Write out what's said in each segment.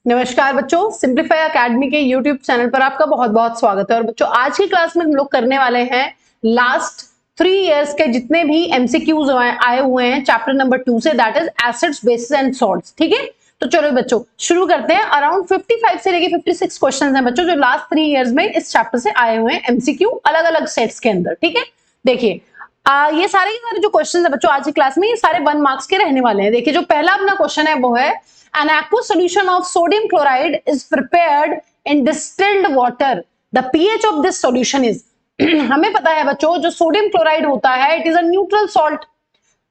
नमस्कार बच्चों, simplify academy के यूट्यूब चैनल पर आपका बहुत बहुत स्वागत है। और बच्चों, आज की क्लास में हम लोग करने वाले हैं लास्ट 3 इयर्स के जितने भी एमसीक्यूज आए हुए हैं चैप्टर नंबर 2 से, that is acids, bases and salts. ठीक है, तो चलो बच्चों शुरू करते हैं। अराउंड 55 से लेके 56 क्वेश्चन हैं बच्चों जो लास्ट 3 इयर्स में इस चैप्टर से आए हुए हैं एमसीक्यू अलग अलग सेट्स के अंदर। ठीक है, देखिए ये सारे के सारे जो क्वेश्चन है बच्चों आज की क्लास में, ये सारे 1 मार्क्स के रहने वाले हैं। देखिए जो पहला अपना क्वेश्चन है वो है an aqueous solution of sodium chloride is prepared in distilled water. The pH of this solution is हमें पता है बच्चों जो सोडियम क्लोराइड होता है it is a neutral salt,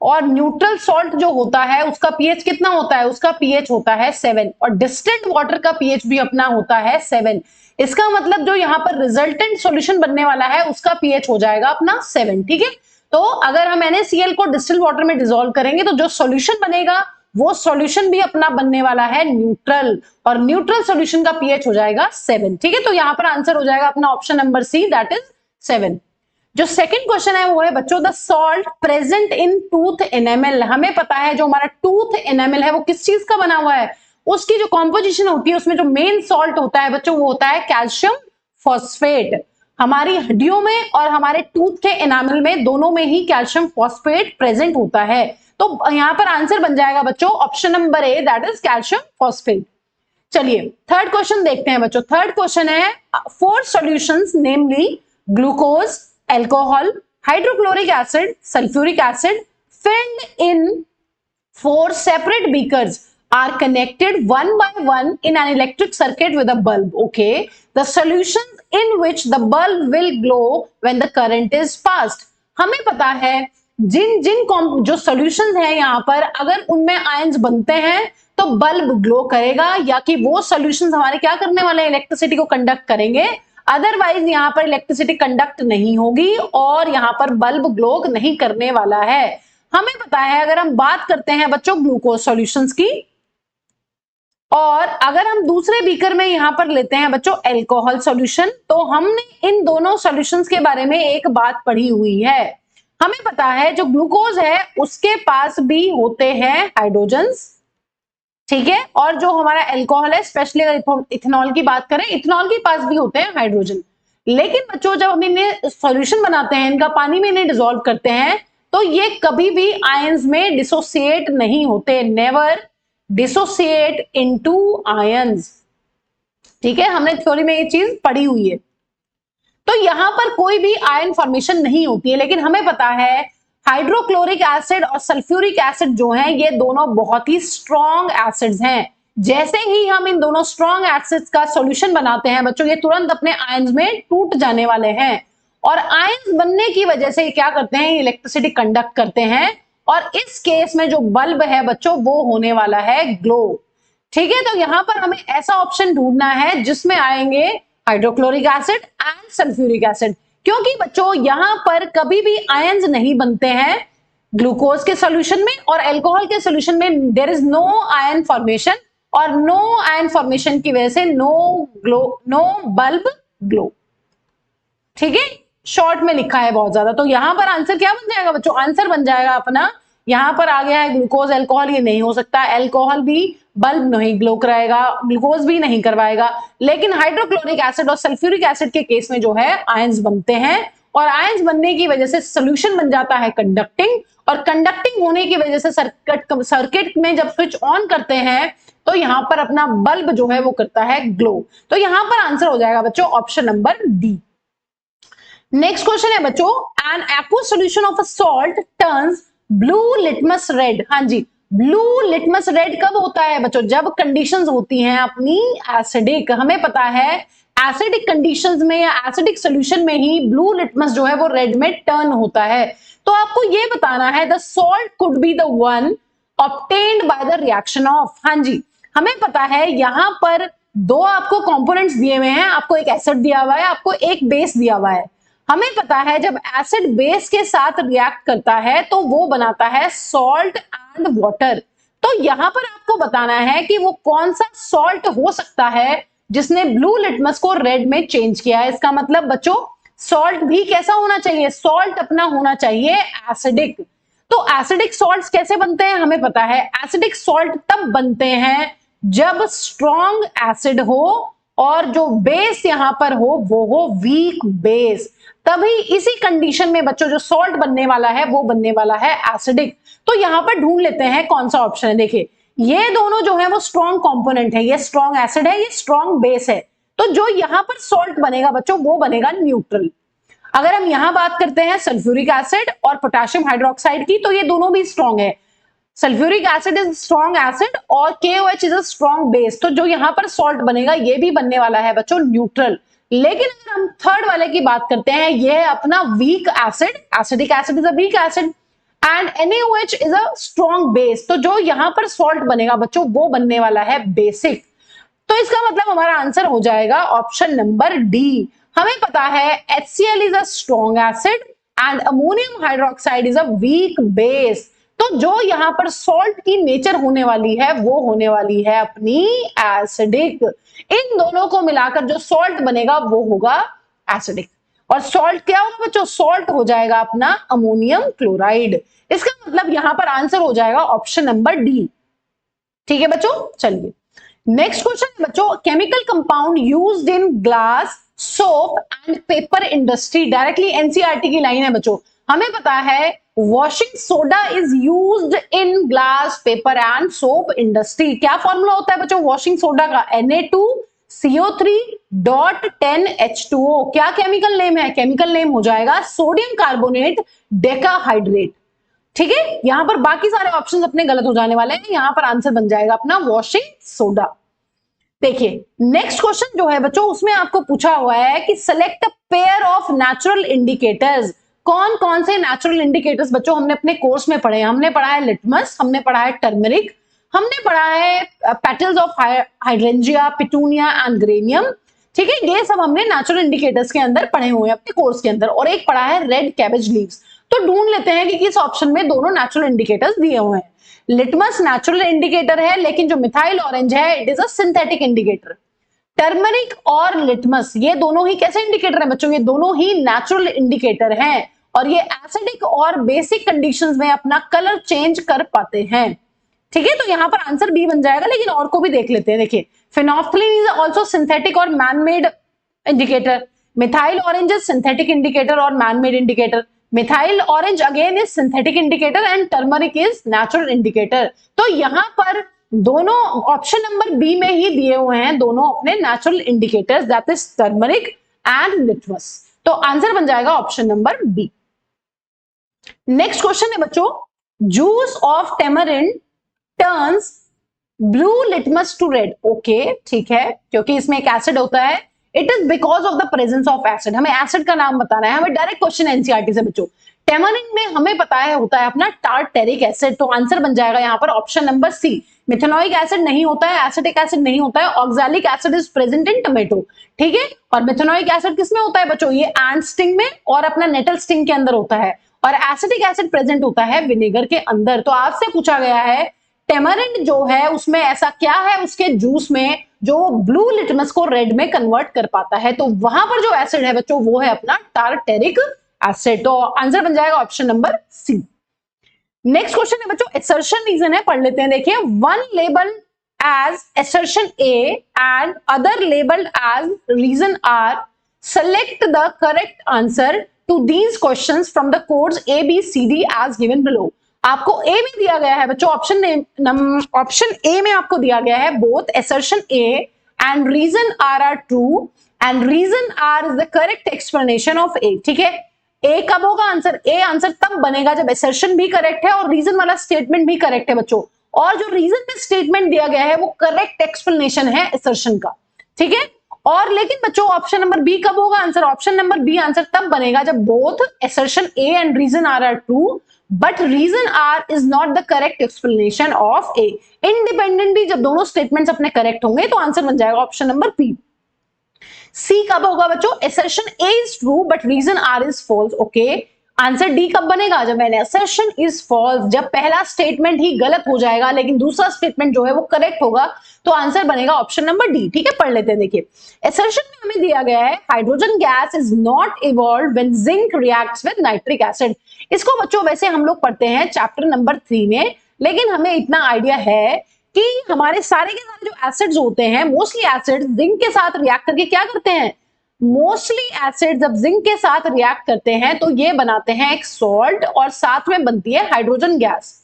और न्यूट्रल सॉल्ट जो होता है उसका पीएच कितना होता है? उसका पीएच होता है 7, और डिस्टिल्ड वाटर का पीएच भी अपना होता है 7। इसका मतलब जो यहाँ पर रिजल्टेंट सॉल्यूशन बनने वाला है उसका पीएच हो जाएगा अपना 7। ठीक है, तो अगर हम NaCl को डिस्टिल्ड वाटर में डिसॉल्व करेंगे तो जो सॉल्यूशन बनेगा वो सॉल्यूशन भी अपना बनने वाला है न्यूट्रल, और न्यूट्रल सॉल्यूशन का पीएच हो जाएगा 7। ठीक है, तो यहां पर आंसर हो जाएगा अपना option number C, that is 7। जो सेकंड क्वेश्चन है वो है बच्चों the salt present in tooth enamel. हमें पता है जो हमारा टूथ एनेमल है वो किस चीज का बना हुआ है, उसकी जो कॉम्पोजिशन होती है उसमें जो मेन सॉल्ट होता है बच्चों वो होता है कैल्शियम फॉस्फेट। हमारी हड्डियों में और हमारे टूथ के एनामल में दोनों में ही कैल्शियम फॉस्फेट प्रेजेंट होता है, तो यहां पर आंसर बन जाएगा बच्चों option number A, that is calcium phosphate. चलिए थर्ड क्वेश्चन देखते हैं बच्चों। थर्ड क्वेश्चन है 4 solutions namely glucose, alcohol, hydrochloric acid, sulphuric acid filled in 4 separate beakers are connected one by one in an electric circuit with a bulb. Okay, the solutions in which the bulb will glow when the current is passed. हमें पता है जिन जिन जो solutions हैं यहाँ पर अगर उनमें ions बनते हैं तो बल्ब ग्लो करेगा, या कि वो सॉल्यूशंस हमारे क्या करने वाले हैं? इलेक्ट्रिसिटी को कंडक्ट करेंगे। अदरवाइज यहाँ पर इलेक्ट्रिसिटी कंडक्ट नहीं होगी और यहाँ पर बल्ब ग्लो नहीं करने वाला है। हमें पता है अगर हम बात करते हैं बच्चों ग्लूकोज सॉल्यूशंस की, और अगर हम दूसरे बीकर में यहां पर लेते हैं बच्चों एल्कोहल सॉल्यूशन, तो हमने इन दोनों सॉल्यूशंस के बारे में एक बात पढ़ी हुई है। हमें पता है जो ग्लूकोज है उसके पास भी होते हैं हाइड्रोजन्स, ठीक है, और जो हमारा एल्कोहल है स्पेशली अगर इथेनॉल की बात करें, इथेनॉल के पास भी होते हैं हाइड्रोजन। लेकिन बच्चों जब हम इन्हें सॉल्यूशन बनाते हैं, इनका पानी में इन्हें डिसॉल्व करते हैं, तो ये कभी भी आयंस में डिसोसिएट नहीं होते, नेवर डिसोसिएट इनटू आयंस। ठीक है, हमने थ्योरी में ये चीज पढ़ी हुई है। तो यहां पर कोई भी आयन फॉर्मेशन नहीं होती है, लेकिन हमें पता है हाइड्रोक्लोरिक एसिड और सल्फ्यूरिक एसिड जो हैं ये दोनों बहुत ही स्ट्रॉन्ग एसिड्स हैं। जैसे ही हम इन दोनों स्ट्रॉन्ग एसिड्स का सॉल्यूशन बनाते हैं बच्चों, ये तुरंत अपने आयंस में टूट जाने वाले हैं, और आयंस बनने की वजह से क्या करते हैं? इलेक्ट्रिसिटी कंडक्ट करते हैं, और इस केस में जो बल्ब है बच्चों वो होने वाला है ग्लो। ठीक है, तो यहां पर हमें ऐसा ऑप्शन ढूंढना है जिसमें आएंगे hydrochloric acid and sulphuric acid, क्योंकि बच्चों यहां पर कभी भी आयंस नहीं बनते हैं ग्लूकोज के सॉल्यूशन में, और अल्कोहल के सॉल्यूशन में there is no ion formation, और नो आयन फॉर्मेशन की वजह से no glow, no bulb glow. ठीक है, शॉर्ट में लिखा है बहुत ज्यादा, तो यहां पर आंसर क्या बन जाएगा बच्चों? आंसर बन जाएगा अपना, यहां पर आ गया है ग्लूकोज, अल्कोहल, ये नहीं हो सकता, अल्कोहल भी बल्ब नहीं ग्लो कराएगा, ग्लूकोज भी नहीं करवाएगा, लेकिन हाइड्रोक्लोरिक एसिड और सल्फ्यूरिक एसिड के केस में जो है आयंस बनते हैं, और आयंस बनने की वजह से सॉल्यूशन बन जाता है कंडक्टिंग, और कंडक्टिंग होने की वजह से सर्किट में जब स्विच ऑन करते हैं तो यहां पर अपना बल्ब जो है वो करता है ग्लो। तो यहां पर आंसर हो जाएगा बच्चों option number D. Next question है बच्चों an aqueous solution of a salt turns blue litmus red. हाँ जी, ब्लू लिटमस रेड कब होता है बच्चों? जब कंडीशंस होती हैं अपनी एसिडिक। हमें पता है एसिडिक कंडीशंस में या एसिडिक सॉल्यूशन में ही ब्लू लिटमस जो है वो रेड में टर्न होता है। तो आपको ये बताना है the salt could be the one obtained by the reaction of. हाँ जी, हमें पता है यहां पर 2 आपको कंपोनेंट्स दिए हुए हैं, आपको एक एसिड दिया हुआ है, आपको एक बेस दिया हुआ है। हमें पता है जब एसिड बेस के साथ रिएक्ट करता है तो वो बनाता है सॉल्ट एंड वाटर। तो यहां पर आपको बताना है कि वो कौन सा सॉल्ट हो सकता है जिसने ब्लू लिटमस को रेड में चेंज किया है। इसका मतलब बच्चों सॉल्ट भी कैसा होना चाहिए? सॉल्ट अपना होना चाहिए एसिडिक। तो एसिडिक सॉल्ट्स कैसे बनते हैं? हमें पता है एसिडिक सॉल्ट तब बनते हैं जब स्ट्रॉन्ग एसिड हो और जो बेस यहां पर हो वो हो वीक बेस, तभी इसी कंडीशन में बच्चों जो सॉल्ट बनने वाला है वो बनने वाला है एसिडिक। तो यहां पर ढूंढ लेते हैं कौन सा ऑप्शन है। देखिए ये दोनों जो है वो स्ट्रॉन्ग कंपोनेंट है, ये स्ट्रॉन्ग एसिड है, ये स्ट्रॉन्ग बेस है, तो जो यहां पर सॉल्ट बनेगा बच्चों वो बनेगा न्यूट्रल। अगर हम यहां बात करते हैं सल्फ्यूरिक एसिड और पोटेशियम हाइड्रोक्साइड की, तो ये दोनों भी स्ट्रॉन्ग है। Sulphuric acid is strong acid और KOH is a strong base, तो जो यहां पर सॉल्ट बनेगा ये भी बनने वाला है बच्चों न्यूट्रल। लेकिन अगर हम थर्ड वाले की बात करते हैं, ये है अपना weak acid, acidic acid is a weak acid and NaOH is a strong base, तो जो यहां पर सॉल्ट बनेगा बच्चों वो बनने वाला है बेसिक। तो इसका मतलब हमारा आंसर हो जाएगा ऑप्शन नंबर डी। हमें पता है HCl is a strong acid and ammonium hydroxide is a weak base, तो जो यहां पर सॉल्ट की नेचर होने वाली है वो होने वाली है अपनी एसिडिक। इन दोनों को मिलाकर जो सॉल्ट बनेगा वो होगा एसिडिक। और सॉल्ट क्या होगा बच्चों? सॉल्ट हो जाएगा अपना अमोनियम क्लोराइड। इसका मतलब यहां पर आंसर हो जाएगा ऑप्शन नंबर डी। ठीक है बच्चों, चलिए नेक्स्ट क्वेश्चन है बच्चों, chemical compound used in glass soap and paper industry. Directly NCERT की लाइन है बच्चों। हमें पता है washing soda is used in glass paper and soap industry. क्या फॉर्मूला होता है बच्चों वॉशिंग सोडा का? Na2CO3.10H2O। क्या केमिकल नेम है? केमिकल नेम हो जाएगा सोडियम कार्बोनेट डेकाहाइड्रेट। ठीक है, यहां पर बाकी सारे ऑप्शंस अपने गलत हो जाने वाले हैं, यहां पर आंसर बन जाएगा अपना वॉशिंग सोडा। देखिए नेक्स्ट क्वेश्चन जो है बच्चों उसमें आपको पूछा हुआ है कि select a pair of natural indicators. कौन कौन से नेचुरल इंडिकेटर्स बच्चों हमने अपने कोर्स में पढ़े हैं? हमने पढ़ा है लिटमस, हमने पढ़ा है टर्मरिक, हमने पढ़ा है petals of hydrangea, petunia and geranium. ठीक है, ये सब हमने नेचुरल इंडिकेटर्स के अंदर पढ़े हुए हैं अपने कोर्स के अंदर, और एक पढ़ा है रेड कैबेज लीव्स। तो ढूंढ लेते हैं कि किस ऑप्शन में दोनों नेचुरल इंडिकेटर्स दिए हुए हैं। लिटमस नेचुरल इंडिकेटर है, लेकिन जो मिथाइल ऑरेंज है it is a synthetic indicator. Turmeric और लिटमस ये दोनों ही कैसे इंडिकेटर हैं बच्चों? ये दोनों ही नेचुरल इंडिकेटर हैं और ये एसिडिक और बेसिक कंडीशंस में अपना कलर चेंज कर पाते हैं। ठीक है, तो यहां पर आंसर बी बन जाएगा, लेकिन और को भी देख लेते हैं। देखिए फिनोल्फ्थालीन इज आल्सो सिंथेटिक और man made indicator, methyl orange is synthetic indicator और man made indicator, methyl orange again is synthetic indicator and turmeric is natural indicator. तो यहां पर दोनों ऑप्शन नंबर बी में ही दिए हुए हैं दोनों अपने natural indicators, that is turmeric and litmus. तो आंसर बन जाएगा option number B. Next question है बच्चों, juice of tamarind turns blue litmus to red. Okay ठीक है, क्योंकि इसमें एक एसिड होता है, it is because of the presence of acid. हमें एसिड का नाम बताना है, हमें डायरेक्ट क्वेश्चन एनसीईआरटी से बच्चों। टेमरिन में हमें पता है होता है अपना टार्टेरिक एसिड, तो आंसर बन जाएगा यहाँ पर option number C. Methanoic acid नहीं होता है, एसिटिक एसिड नहीं होता है, oxalic acid is present in tomato. ठीक है, और मिथेनोइक एसिड किसमें होता है बच्चों? ये एंट स्टिंग में और अपना नेटल स्टिंग के अंदर होता है, और एसिटिक एसिड प्रेजेंट होता है विनेगर के अंदर। तो आपसे पूछा गया है टेमरिंड जो है उसमें ऐसा क्या है उसके जूस में जो ब्लू लिटमस को रेड में कन्वर्ट कर पाता है? तो वहां पर जो एसिड है बच्चों वो है अपना टार्टेरिक एसिड। तो आंसर बन जाएगा option number C. Next question है बच्चों, assertion रीजन है, पढ़ लेते हैं। देखिए, one label as assertion A and other labeled as reason R, select the correct answer to these questions from the codes A, B, C, D as given below। आपको A में दिया गया है बच्चों, ऑप्शन A में आपको दिया गया है both assertion A and reason R are true and reason R is the correct explanation of A। ठीक है, ए कब होगा आंसर? ए आंसर तब बनेगा जब असर्शन भी करेक्ट है और रीजन वाला स्टेटमेंट भी करेक्ट है बच्चों, और जो रीजन में स्टेटमेंट दिया गया है वो करेक्ट एक्सप्लेनेशन है असर्शन का। ठीक है, और लेकिन बच्चों ऑप्शन नंबर बी कब होगा answer? Option number B answer तब बनेगा जब both assertion A and reason are true but reason are is not the correct explanation of A. Independently जब दोनों स्टेटमेंट्स अपने करेक्ट होंगे तो आंसर बन जाएगा ऑप्शन नंबर बी। सी कब होगा बच्चों? assertion A is true but reason R is false। Okay, answer D कब बनेगा? जब मैंने assertion is false, जब पहला स्टेटमेंट ही गलत हो जाएगा लेकिन दूसरा स्टेटमेंट जो है वो करेक्ट होगा, तो आंसर बनेगा ऑप्शन नंबर डी। ठीक है, पढ़ लेते हैं। देखिए assertion में हमें दिया गया है hydrogen gas is not evolved when zinc reacts with nitric acid. इसको बच्चों वैसे हम लोग पढ़ते हैं चैप्टर नंबर 3 में, लेकिन हमें इतना आइडिया है कि हमारे सारे के सारे जो एसिड्स होते हैं, मोस्टली एसिड्स जिंक के साथ रिएक्ट करके क्या करते हैं, मोस्टली एसिड्स जब जिंक के साथ रिएक्ट करते हैं तो ये बनाते हैं एक सॉल्ट और साथ में बनती है हाइड्रोजन गैस।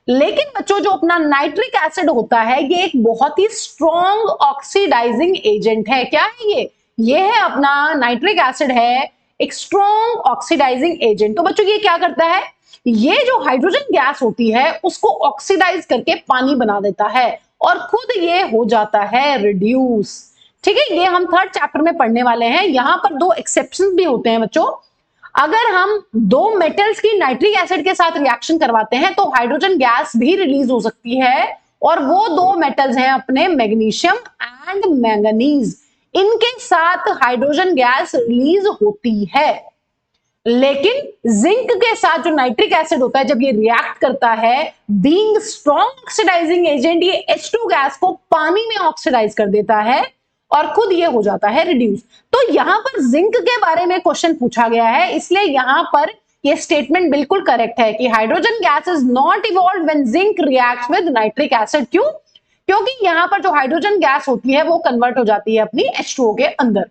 लेकिन बच्चों जो अपना नाइट्रिक एसिड होता है ये एक बहुत ही स्ट्रॉन्ग ऑक्सीडाइजिंग एजेंट है। क्या है ये है अपना नाइट्रिक एसिड है एक स्ट्रॉन्ग ऑक्सीडाइजिंग एजेंट। तो बच्चों ये क्या करता है, ये जो हाइड्रोजन गैस होती है उसको ऑक्सीडाइज करके पानी बना देता है और खुद ये हो जाता है रिड्यूस। ठीक है, ये हम थर्ड चैप्टर में पढ़ने वाले हैं। यहां पर दो एक्सेप्शंस भी होते हैं बच्चों। अगर हम दो मेटल्स की नाइट्रिक एसिड के साथ रिएक्शन करवाते हैं तो हाइड्रोजन गैस भी रिलीज हो सकती है और वो दो मेटल्स हैं अपने मैग्नीशियम एंड मैंगनीज। इनके साथ हाइड्रोजन गैस रिलीज होती है। लेकिन जिंक के साथ जो नाइट्रिक एसिड होता है जब ये रिएक्ट करता है, बीइंग स्ट्रॉन्ग ऑक्सीडाइजिंग एजेंट, ये H2 गैस को पानी में ऑक्सीडाइज कर देता है और खुद ये हो जाता है रिड्यूस। तो यहां पर जिंक के बारे में क्वेश्चन पूछा गया है, इसलिए यहां पर ये स्टेटमेंट बिल्कुल करेक्ट है कि hydrogen gas is not evolved when zinc reacts with nitric acid. क्यों? क्योंकि यहां पर जो हाइड्रोजन गैस होती है वो कन्वर्ट हो जाती है अपनी H2O के अंदर।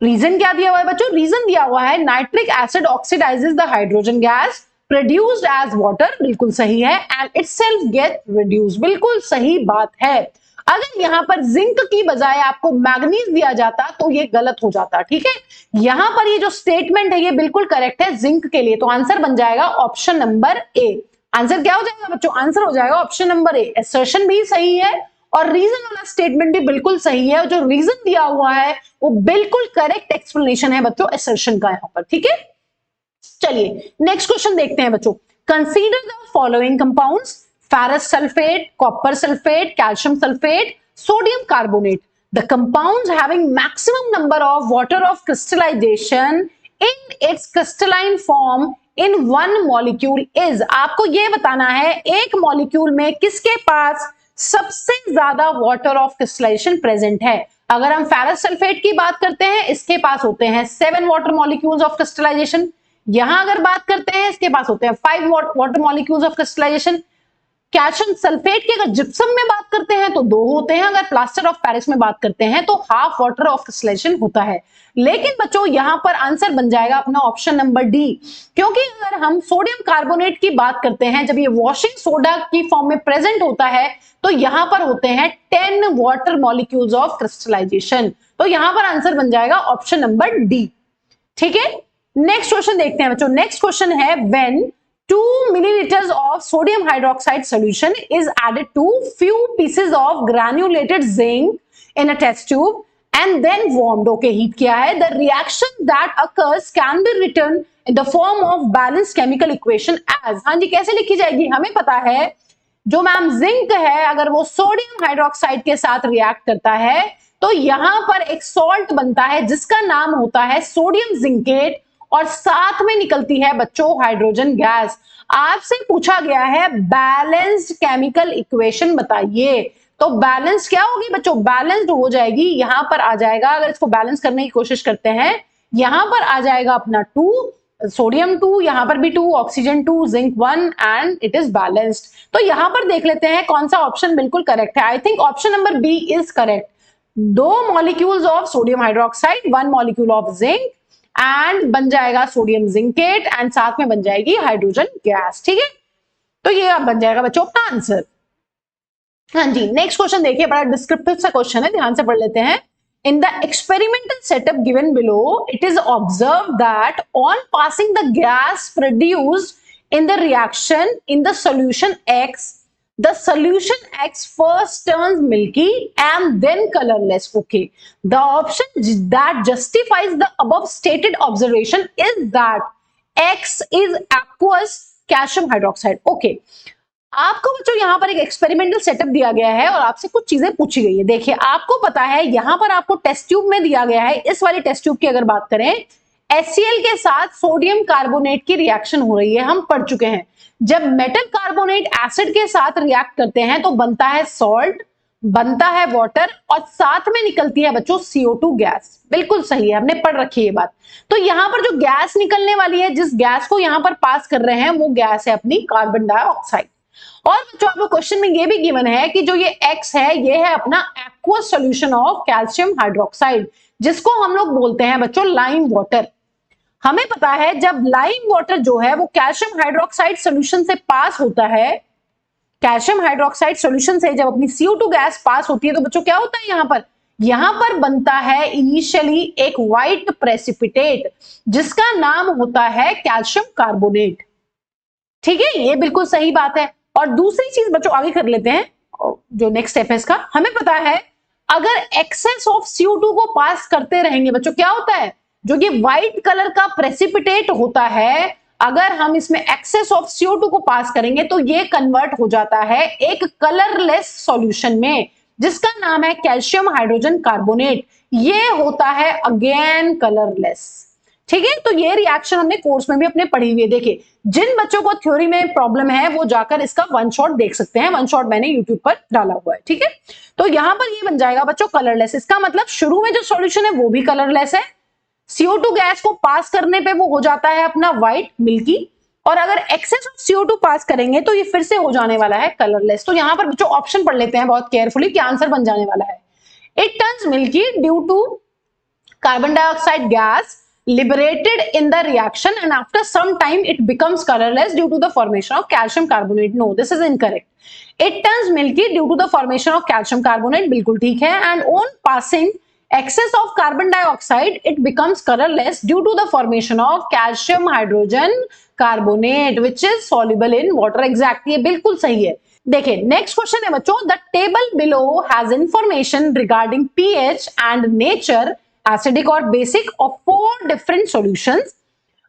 रीजन क्या दिया हुआ है बच्चों? रीजन दिया हुआ है nitric acid oxidises the hydrogen gas produced as water, बिल्कुल सही है, एंड इटसेल्फ गेट रिड्यूस्ड, बिल्कुल सही बात है। अगर यहां पर जिंक की बजाय आपको मैग्नीज दिया जाता तो ये गलत हो जाता। ठीक है, यहां पर ये जो स्टेटमेंट है ये बिल्कुल करेक्ट है जिंक के लिए, तो आंसर बन जाएगा ऑप्शन नंबर ए। आंसर क्या हो जाएगा बच्चों? आंसर हो जाएगा ऑप्शन नंबर ए। असर्शन भी सही है और रीजन वाला स्टेटमेंट भी बिल्कुल सही है और जो रीजन दिया हुआ है वो बिल्कुल करेक्ट एक्सप्लेनेशन है बच्चों असर्शन का यहां पर। ठीक है, चलिए नेक्स्ट क्वेश्चन देखते हैं बच्चों। Consider the following compounds, ferrous sulfate, copper sulfate, calcium sulfate, sodium carbonate. The compounds having maximum number of water of crystallization in its crystalline form in one molecule is, आपको ये बताना है एक molecule में किसके पास सबसे ज्यादा वाटर ऑफ क्रिस्टलाइजेशन प्रेजेंट है। अगर हम फेरस सल्फेट की बात करते हैं इसके पास होते हैं 7 वाटर मॉलिक्यूल्स ऑफ क्रिस्टलाइजेशन। यहां अगर बात करते हैं इसके पास होते हैं 5 water molecules of crystallisation. Calcium sulphate की अगर जिप्सम में बात करते हैं तो 2 होते हैं, अगर प्लास्टर ऑफ पेरिस में बात करते हैं तो हाफ वाटर ऑफ क्रिस्टलाइजेशन होता है। लेकिन बच्चों यहां पर आंसर बन जाएगा अपना ऑप्शन नंबर डी, क्योंकि अगर हम सोडियम कार्बोनेट की बात करते हैं जब ये वॉशिंग सोडा की फॉर्म में प्रेजेंट होता है तो यहां पर होते हैं 10 वाटर मॉलिक्यूल्स ऑफ क्रिस्टलाइजेशन। तो यहां पर आंसर बन जाएगा ऑप्शन नंबर डी। ठीक है, नेक्स्ट क्वेश्चन देखते हैं बच्चों। नेक्स्ट क्वेश्चन है when 2 milliliters of sodium hydroxide solution is added to few pieces of granulated zinc in a test tube and then warmed. Okay, heat किया है। The reaction that occurs can be written in the form of balanced chemical equation as, हाँ जी कैसे लिखी जाएगी? हमें पता है जो मैम जिंक है अगर वो सोडियम हाइड्रोक्साइड के साथ रिएक्ट करता है तो यहां पर एक सॉल्ट बनता है जिसका नाम होता है सोडियम जिंकेट और साथ में निकलती है बच्चों हाइड्रोजन गैस। आपसे पूछा गया है बैलेंस्ड केमिकल इक्वेशन बताइए, तो बैलेंस क्या होगी बच्चों? बैलेंस्ड हो जाएगी, यहां पर आ जाएगा, अगर इसको बैलेंस करने की कोशिश करते हैं यहां पर आ जाएगा अपना 2, सोडियम 2, यहां पर भी 2, oxygen 2, zinc 1 and it is balanced. तो यहां पर देख लेते हैं कौन सा ऑप्शन बिल्कुल करेक्ट है। I think option number B is correct. 2 molecules of sodium hydroxide, 1 molecule of zinc and बन जाएगा सोडियम जिंकेट एंड साथ में बन जाएगी हाइड्रोजन गैस। ठीक है, तो ये अब बन जाएगा बच्चों अपना आंसर। हाँ जी, नेक्स्ट क्वेश्चन देखिए, बड़ा डिस्क्रिप्टिव सा क्वेश्चन है, ध्यान से पढ़ लेते हैं। In the experimental setup given below, it is observed that on passing the gas produced in the reaction in the solution X, the solution X first turns milky and then colorless. Okay, the option that justifies the above stated observation is that X is aqueous calcium hydroxide. Okay, आपको बच्चों यहां पर एक experimental setup दिया गया है और आपसे कुछ चीजें पूछी गई है। देखिए आपको पता है यहां पर आपको टेस्ट ट्यूब में दिया गया है, इस वाली टेस्ट ट्यूब की अगर बात करें HCl के साथ सोडियम कार्बोनेट की रिएक्शन हो रही है, हम पढ़ चुके हैं। जब मेटल कार्बोनेट एसिड के साथ रिएक्ट करते हैं तो बनता है सॉल्ट, बनता है वाटर और साथ में निकलती है बच्चों CO2 गैस। बिल्कुल सही है, हमने पढ़ रखी है ये बात। तो यहां पर जो गैस निकलने वाली है, जिस गैस को यहां पर पास कर रहे हैं वो गैस है अपनी कार्बन डाइऑक्साइड। और बच्चों आपको क्वेश्चन में ये भी गिवन है कि जो ये X है ये है अपना aqueous solution of calcium hydroxide, जिसको हम लोग बोलते हैं बच्चों लाइम वाटर। हमें पता है जब लाइम वाटर जो है वो कैल्शियम हाइड्रोक्साइड सॉल्यूशन से पास होता है, कैल्शियम हाइड्रोक्साइड सॉल्यूशन से जब अपनी CO2 गैस पास होती है तो बच्चों क्या होता है यहां पर बनता है इनिशियली एक व्हाइट प्रेसिपिटेट जिसका नाम होता है कैल्शियम कार्बोनेट। ठीक है, ये बिल्कुल सही बात है। और दूसरी चीज बच्चों आगे कर लेते हैं, जो नेक्स्ट स्टेप है इसका, हमें पता है अगर एक्सेस ऑफ CO2 को पास करते रहेंगे बच्चों क्या होता है, जो ये व्हाइट कलर का प्रेसिपिटेट होता है, अगर हम इसमें एक्सेस ऑफ CO2 को पास करेंगे तो ये कन्वर्ट हो जाता है एक कलरलेस सॉल्यूशन में जिसका नाम है कैल्शियम हाइड्रोजन कार्बोनेट। ये होता है अगेन कलरलेस। ठीक है, तो ये रिएक्शन हमने कोर्स में भी अपने पढ़ी हुई है। देखिए, जिन बच्चों को थ्योरी में प्रॉब्लम है वो जाकर इसका वन शॉट देख सकते हैं, वन शॉट मैंने यूट्यूब पर डाला हुआ है। ठीक है, तो यहां पर ये बन जाएगा बच्चों कलरलेस। इसका मतलब शुरू में जो सॉल्यूशन है वो भी कलरलेस है, CO2 गैस को पास करने पे वो हो जाता है अपना व्हाइट मिल्की, और अगर एक्सेस ऑफ CO2 पास करेंगे तो ये फिर से हो जाने वाला है कलरलेस। तो यहां पर बच्चों ऑप्शन पढ़ लेते हैं बहुत केयरफुली कि आंसर बन जाने वाला है it turns milky due to carbon dioxide gas liberated in the reaction and after some time it becomes colorless due to the formation of calcium carbonate. No, this is incorrect. It turns milky due to the formation of calcium carbonate. बिल्कुल ठीक है। And on passing excess of carbon dioxide it becomes colorless due to the formation of calcium hydrogen carbonate which is soluble in water. Exactly, ये बिल्कुल सही है। देखिए next question है बच्चों, the table below has information regarding pH and nature acidic or basic of 4 different solutions.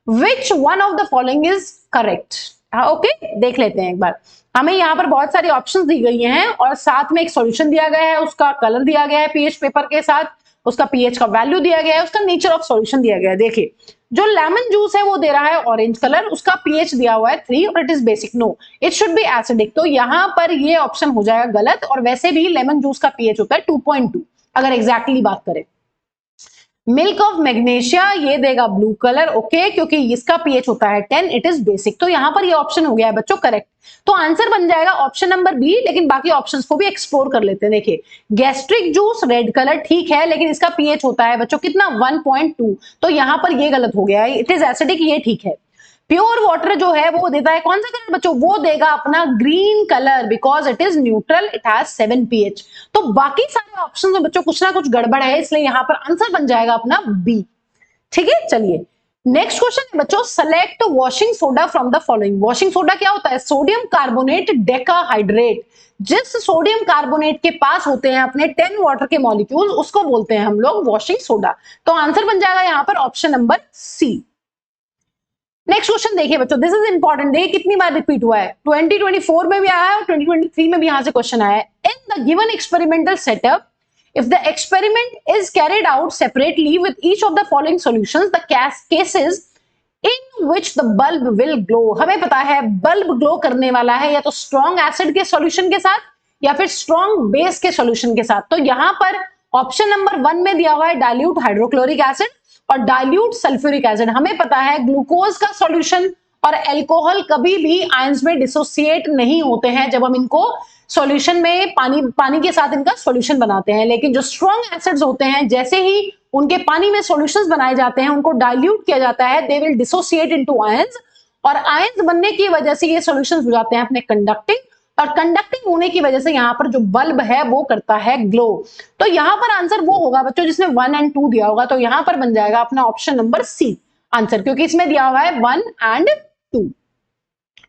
Which one of the following is correct? Okay, देख लेते हैं एक बार। हमें यहाँ पर बहुत सारी ऑप्शंस दी गई हैं और साथ में एक सॉल्यूशन दिया गया है, उसका कलर दिया गया है पीएच पेपर के साथ, उसका pH का वैल्यू दिया गया है, उसका नेचर ऑफ सॉल्यूशन दिया गया है। देखिए जो लेमन जूस है वो दे रहा है ऑरेंज कलर, उसका pH दिया हुआ है 3 और it is basic. No, it should be acidic. तो यहाँ पर ये ऑप्शन हो जाएगा गलत, और वैसे भी लेमन जूस का pH होता है 2.2 अगर एग्जैक्टली बात करें। मिल्क ऑफ मैग्नीशिया ये देगा ब्लू कलर, ओके, क्योंकि इसका pH होता है 10, इट इज बेसिक। तो यहां पर ये ऑप्शन हो गया है बच्चों करेक्ट। तो आंसर बन जाएगा ऑप्शन नंबर बी, लेकिन बाकी ऑप्शंस को भी एक्सप्लोर कर लेते हैं। देखिए गैस्ट्रिक जूस रेड कलर ठीक है, लेकिन इसका pH होता है बच्चों कितना 1.2, तो यहां पर ये गलत हो गया है, इट इज एसिडिक, ये ठीक है। प्योर वाटर जो है वो देता है कौन सा कलर बच्चों, वो देगा अपना green colour because it is neutral, it has 7 pH। तो बाकी सारे ऑप्शन में बच्चों कुछ ना कुछ गड़बड़ है, इसलिए यहां पर आंसर बन जाएगा अपना बी। ठीक है, चलिए नेक्स्ट क्वेश्चन है बच्चों, select washing soda from the following. Washing soda क्या होता है, सोडियम कार्बोनेट डेकाहाइड्रेट। जिस सोडियम कार्बोनेट के पास होते हैं अपने 10 वाटर के मॉलिक्यूल उसको बोलते हैं हम लोग वॉशिंग सोडा। तो आंसर बन जाएगा यहां पर option number C. Next question देखिए बच्चों, दिस इज इंपॉर्टेंट, देखिए कितनी बार रिपीट हुआ है, 2024 में भी आया है और 2023 में भी यहां से क्वेश्चन आया है। In the given experimental setup, if the experiment is carried out separately with each of the following solutions, the cases in which the bulb will glow। हमें पता है बल्ब ग्लो करने वाला है या तो स्ट्रॉन्ग एसिड के सॉल्यूशन के साथ या फिर स्ट्रॉन्ग बेस के सॉल्यूशन के साथ। तो यहां पर ऑप्शन नंबर 1 में दिया हुआ है डाइल्यूट हाइड्रोक्लोरिक एसिड और डाइल्यूट सल्फ्यूरिक एसिड। हमें पता है ग्लूकोज का सॉल्यूशन और अल्कोहल कभी भी आयंस में डिसोसिएट नहीं होते हैं जब हम इनको सॉल्यूशन में पानी के साथ इनका सॉल्यूशन बनाते हैं, लेकिन जो स्ट्रॉन्ग एसिड्स होते हैं जैसे ही उनके पानी में सॉल्यूशंस बनाए जाते हैं उनको डाइल्यूट किया जाता है, they will dissociate into ions, और आयंस बनने की वजह से ये सॉल्यूशंस हो जाते हैं अपने कंडक्टिंग, और कंडक्टिंग होने की वजह से यहाँ पर जो बल्ब है वो करता है ग्लो। तो यहाँ पर आंसर वो होगा बच्चों जिसमें 1 और 2 दिया होगा, तो यहाँ पर बन जाएगा अपना ऑप्शन नंबर सी आंसर, क्योंकि इसमें दिया हुआ है 1 और 2।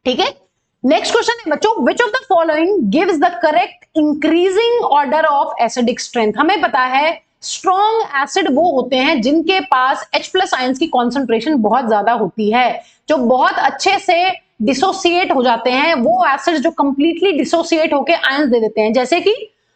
ठीक है, नेक्स्ट क्वेश्चन है बच्चों, विच of the following gives the correct increasing order of acidic strength. हमें पता है स्ट्रॉन्ग एसिड वो होते हैं जिनके पास H+ आयंस की कॉन्सेंट्रेशन बहुत ज्यादा होती है, जो बहुत अच्छे से डिसोसिएट हो जाते हैं, वो एसिड जो कंप्लीटली डिसोसिएट होके आयंस दे देते हैं। जैसे कि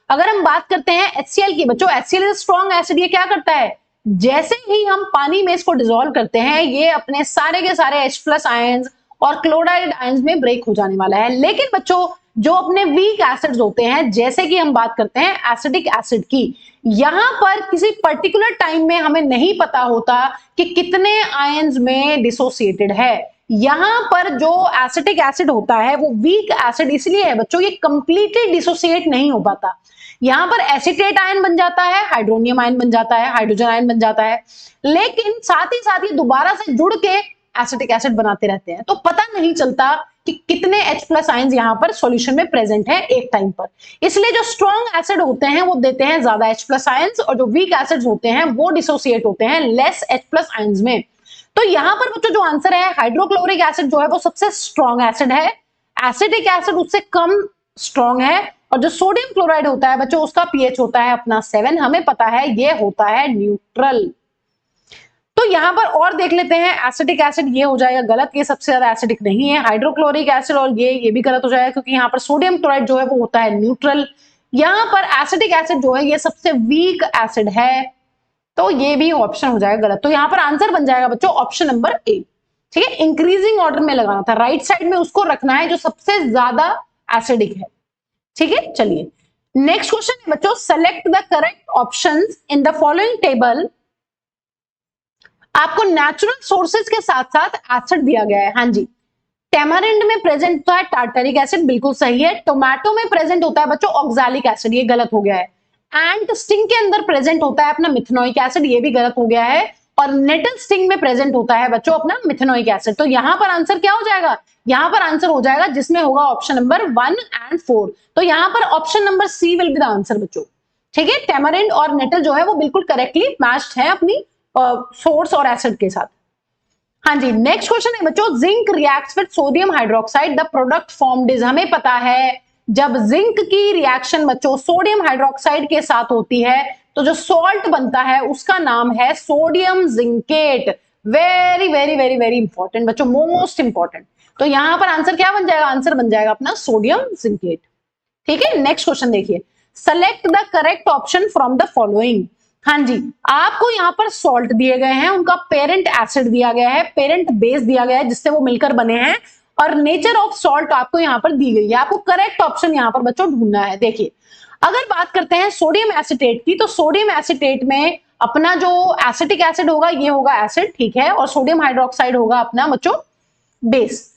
अगर हम बात करते हैं HCl की बच्चों, HCl इज स्ट्रॉन्ग एसिड, ये क्या करता है, जैसे ही हम पानी में इसको डिसॉल्व करते हैं ये अपने सारे के सारे H+ आयंस और क्लोराइड आयंस में ब्रेक हो जाने वाला है। लेकिन बच्चों जो अपने वीक एसिड्स होते हैं, जैसे कि हम बात करते हैं एसिडिक एसिड की, यहां पर किसी पर्टिकुलर टाइम में हमें नहीं पता होता कि कितने आयंस में डिसोसिएटेड है। यहां पर जो एसिटिक एसिड होता है वो वीक एसिड इसलिए है बच्चों, ये कंप्लीटली डिसोसिएट नहीं हो पाता। यहां पर एसिटेट आयन बन जाता है, हाइड्रोनियम आयन बन जाता है, हाइड्रोजन आयन बन जाता है, लेकिन साथ ही साथ ये दोबारा से जुड़ के एसिटिक एसिड बनाते रहते हैं, तो पता नहीं चलता कि कितने H+ आयंस यहां पर सॉल्यूशन में प्रेजेंट है एक टाइम पर। इसलिए जो स्ट्रॉन्ग एसिड होते हैं वो देते हैं ज्यादा H+ आयंस, और जो वीक एसिड्स होते हैं वो डिसोसिएट होते हैं लेस H+ आयंस में। तो यहां पर बच्चों जो आंसर है, हाइड्रोक्लोरिक एसिड जो है वो सबसे स्ट्रॉन्ग एसिड है, एसिटिक एसिड उससे कम स्ट्रॉन्ग है, और जो सोडियम क्लोराइड होता है बच्चों उसका pH होता है अपना 7, हमें पता है ये होता है न्यूट्रल। तो यहां पर और देख लेते हैं, एसिटिक एसिड ये हो जाएगा गलत, ये सबसे ज्यादा एसिडिक नहीं है। हाइड्रोक्लोरिक एसिड और ये भी गलत हो जाएगा, क्योंकि यहाँ पर सोडियम क्लोराइड जो है वो होता है न्यूट्रल। यहां पर एसिटिक एसिड जो है ये सबसे वीक एसिड है, तो ये भी ऑप्शन हो जाएगा गलत। तो यहां पर आंसर बन जाएगा बच्चों ऑप्शन नंबर ए। ठीक है, इंक्रीजिंग ऑर्डर में लगाना था, राइट साइड में उसको रखना है जो सबसे ज्यादा एसिडिक है। ठीक है, चलिए नेक्स्ट क्वेश्चन है बच्चों, select the correct options in the following table. आपको नेचुरल सोर्सेज के साथ साथ एसिड दिया गया है। हाँ जी, टेमारिंड में प्रेजेंट होता है टार्टरिक एसिड, बिल्कुल सही है। टोमेटो में प्रेजेंट होता है बच्चों ऑक्सैलिक एसिड, ये गलत हो गया है। एंट स्टिंग के अंदर प्रेजेंट होता है अपना मिथेनोइक एसिड, ये भी गलत हो गया है। और नेटल स्टिंग में प्रेजेंट होता है बच्चों अपना मिथेनोइक एसिड। तो यहां पर आंसर क्या हो जाएगा, यहां पर आंसर हो जाएगा जिसमें होगा ऑप्शन नंबर 1 और 4। तो यहां पर option number C will be the answer बच्चों। ठीक है, टेमारिंड और नेटल जो है वो बिल्कुल करेक्टली मैच्ड है अपनी सोर्स और एसिड के साथ। हाँ जी, नेक्स्ट क्वेश्चन है बच्चों, zinc reacts with sodium hydroxide, the product formed is. हमें पता है जब जिंक की रिएक्शन बच्चों सोडियम हाइड्रोक्साइड के साथ होती है तो जो सॉल्ट बनता है उसका नाम है sodium zincate. Very very very very important बच्चों, मोस्ट इंपॉर्टेंट। तो यहां पर आंसर क्या बन जाएगा, आंसर बन जाएगा अपना सोडियम जिंकेट। ठीक है, नेक्स्ट क्वेश्चन देखिए, select the correct option from the following. हाँ जी, आपको यहाँ पर सॉल्ट दिए गए हैं, उनका पेरेंट एसिड दिया गया है, पेरेंट बेस दिया गया है जिससे वो मिलकर बने हैं, और नेचर ऑफ सॉल्ट आपको यहाँ पर दी गई है। आपको करेक्ट ऑप्शन यहाँ पर बच्चों ढूंढना है। देखिए, अगर बात करते हैं सोडियम एसिटेट की, तो सोडियम एसिटेट में अपना जो एसिटिक एसिड होगा ये होगा एसिड, ठीक है, और सोडियम हाइड्रोक्साइड होगा अपना बच्चों बेस।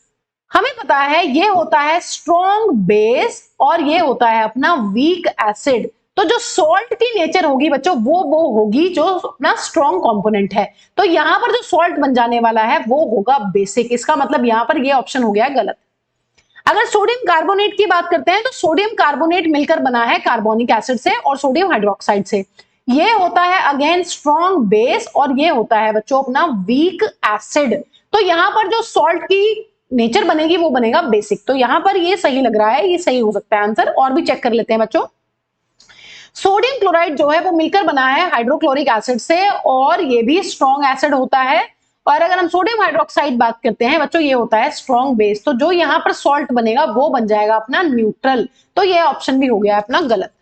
हमें पता है ये होता है स्ट्रॉन्ग बेस और ये होता है अपना वीक एसिड। तो जो सॉल्ट की नेचर होगी बच्चों वो होगी जो अपना स्ट्रॉन्ग कंपोनेंट है। तो यहां पर जो सॉल्ट बन जाने वाला है वो होगा बेसिक। इसका मतलब यहां पर ये ऑप्शन हो गया गलत। अगर सोडियम कार्बोनेट की बात करते हैं तो सोडियम कार्बोनेट मिलकर बना है कार्बोनिक एसिड से और सोडियम हाइड्रोक्साइड से। ये होता है अगेन स्ट्रॉन्ग बेस और ये होता है बच्चों अपना वीक एसिड। तो यहां पर जो सॉल्ट की नेचर बनेगी वो बनेगा बेसिक। तो यहां पर ये सही लग रहा है, ये सही हो सकता है आंसर। और भी चेक कर लेते हैं बच्चों, सोडियम क्लोराइड जो है वो मिलकर बना है हाइड्रोक्लोरिक एसिड से और ये भी स्ट्रॉन्ग एसिड होता है। और अगर हम सोडियम हाइड्रोक्साइड बात करते हैं बच्चों, ये होता है स्ट्रॉन्ग बेस। तो जो यहां पर सॉल्ट बनेगा वो बन जाएगा अपना न्यूट्रल। तो ये ऑप्शन भी हो गया अपना गलत।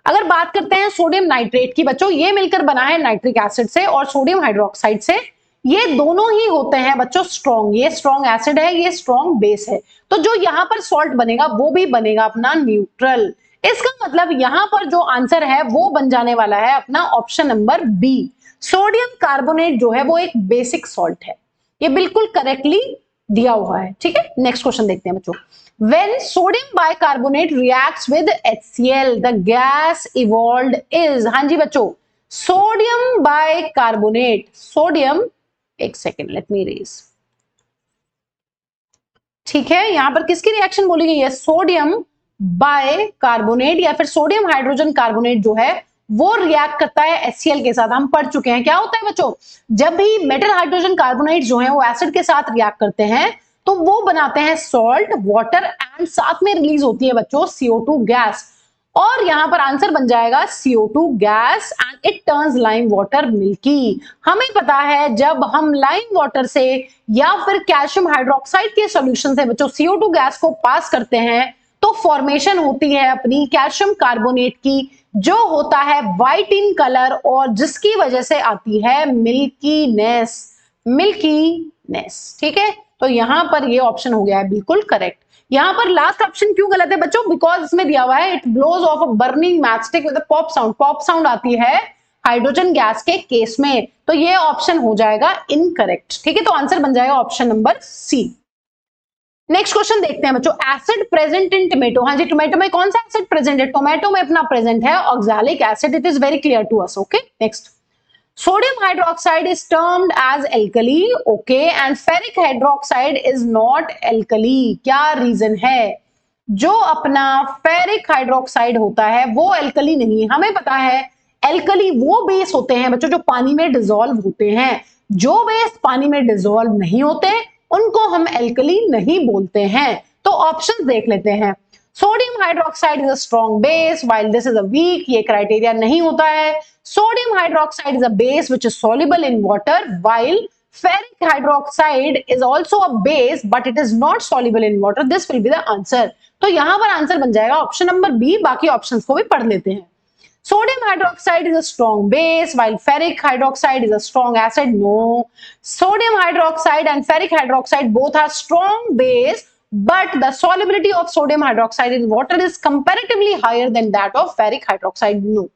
अगर बात करते हैं सोडियम नाइट्रेट की बच्चों, ये मिलकर बना है नाइट्रिक एसिड से और सोडियम हाइड्रोक्साइड से। ये दोनों ही होते हैं बच्चों स्ट्रॉन्ग, ये स्ट्रॉन्ग एसिड है, ये स्ट्रॉन्ग बेस है। तो जो यहां पर सॉल्ट बनेगा वो भी बनेगा अपना न्यूट्रल। इसका मतलब यहां पर जो आंसर है वो बन जाने वाला है अपना option number B. Sodium carbonate जो है वो एक बेसिक सॉल्ट है, ये बिल्कुल करेक्टली दिया हुआ है। ठीक है, नेक्स्ट क्वेश्चन देखते हैं बच्चों। When sodium bicarbonate reacts with HCl, the gas evolved is। हाँ जी बच्चों, सोडियम बाइकार्बोनेट, सोडियम, एक सेकेंड लेट मी रेज। ठीक है, यहां पर किसकी रिएक्शन बोली गई है, सोडियम बाइकार्बोनेट या फिर सोडियम हाइड्रोजन कार्बोनेट जो है वो रिएक्ट करता है HCl के साथ। हम पढ़ चुके हैं क्या होता है बच्चों, जब भी मेटल हाइड्रोजन कार्बोनेट जो है वो एसिड के साथ रिएक्ट करते हैं तो वो बनाते हैं सॉल्ट, वाटर एंड साथ में रिलीज होती है बच्चों CO2 गैस। और यहां पर आंसर बन जाएगा CO2 gas and it turns lime water milky. हमें पता है जब हम लाइम वाटर से या फिर कैल्शियम हाइड्रोक्साइड के सॉल्यूशन से बच्चों CO2 गैस को पास करते हैं तो फॉर्मेशन होती है अपनी कैल्शियम कार्बोनेट की, जो होता है व्हाइट इन कलर और जिसकी वजह से आती है मिल्कीनेस, मिल्कीनेस। ठीक है, तो यहां पर ये ऑप्शन हो गया है बिल्कुल करेक्ट। यहां पर लास्ट ऑप्शन क्यों गलत है बच्चों, बिकॉज इसमें दिया हुआ है it blows off a burning matchstick with a pop sound. Pop sound आती है हाइड्रोजन गैस के केस में। तो ये ऑप्शन हो जाएगा इनकरेक्ट। ठीक है, तो आंसर बन जाएगा option number C. Next question देखते हैं बच्चों, एसिड प्रेजेंट इन टोमेटो। हाँ जी, टोमेटो में कौन सा एसिड प्रेजेंट है? टोमेटो में अपना प्रेजेंट है oxalic acid. It is very clear to us. Okay, next, sodium hydroxide is termed as alkali, okay, and ferric hydroxide is not alkali. क्या reason है? जो अपना फेरिक हाइड्रोक्साइड होता है वो एल्कली नहीं है। हमें पता है एल्कली वो बेस होते हैं बच्चों जो पानी में डिसॉल्व होते हैं। जो बेस पानी में डिसॉल्व नहीं होते उनको हम एल्कली नहीं बोलते हैं। तो ऑप्शन देख लेते हैं। Sodium hydroxide is a strong base while this is a weak, ये क्राइटेरिया नहीं होता है। Sodium hydroxide is a base which is soluble in water while ferric hydroxide is also a base but it is not soluble in water. This will be the answer. तो यहां पर answer बन जाएगा option number B. बाकी options को भी पढ़ लेते हैं। Sodium hydroxide is a strong base while ferric hydroxide is a strong acid. No, sodium hydroxide and ferric hydroxide both are strong base, but the solubility of sodium hydroxide in water is comparatively higher than that of ferric hydroxide. No,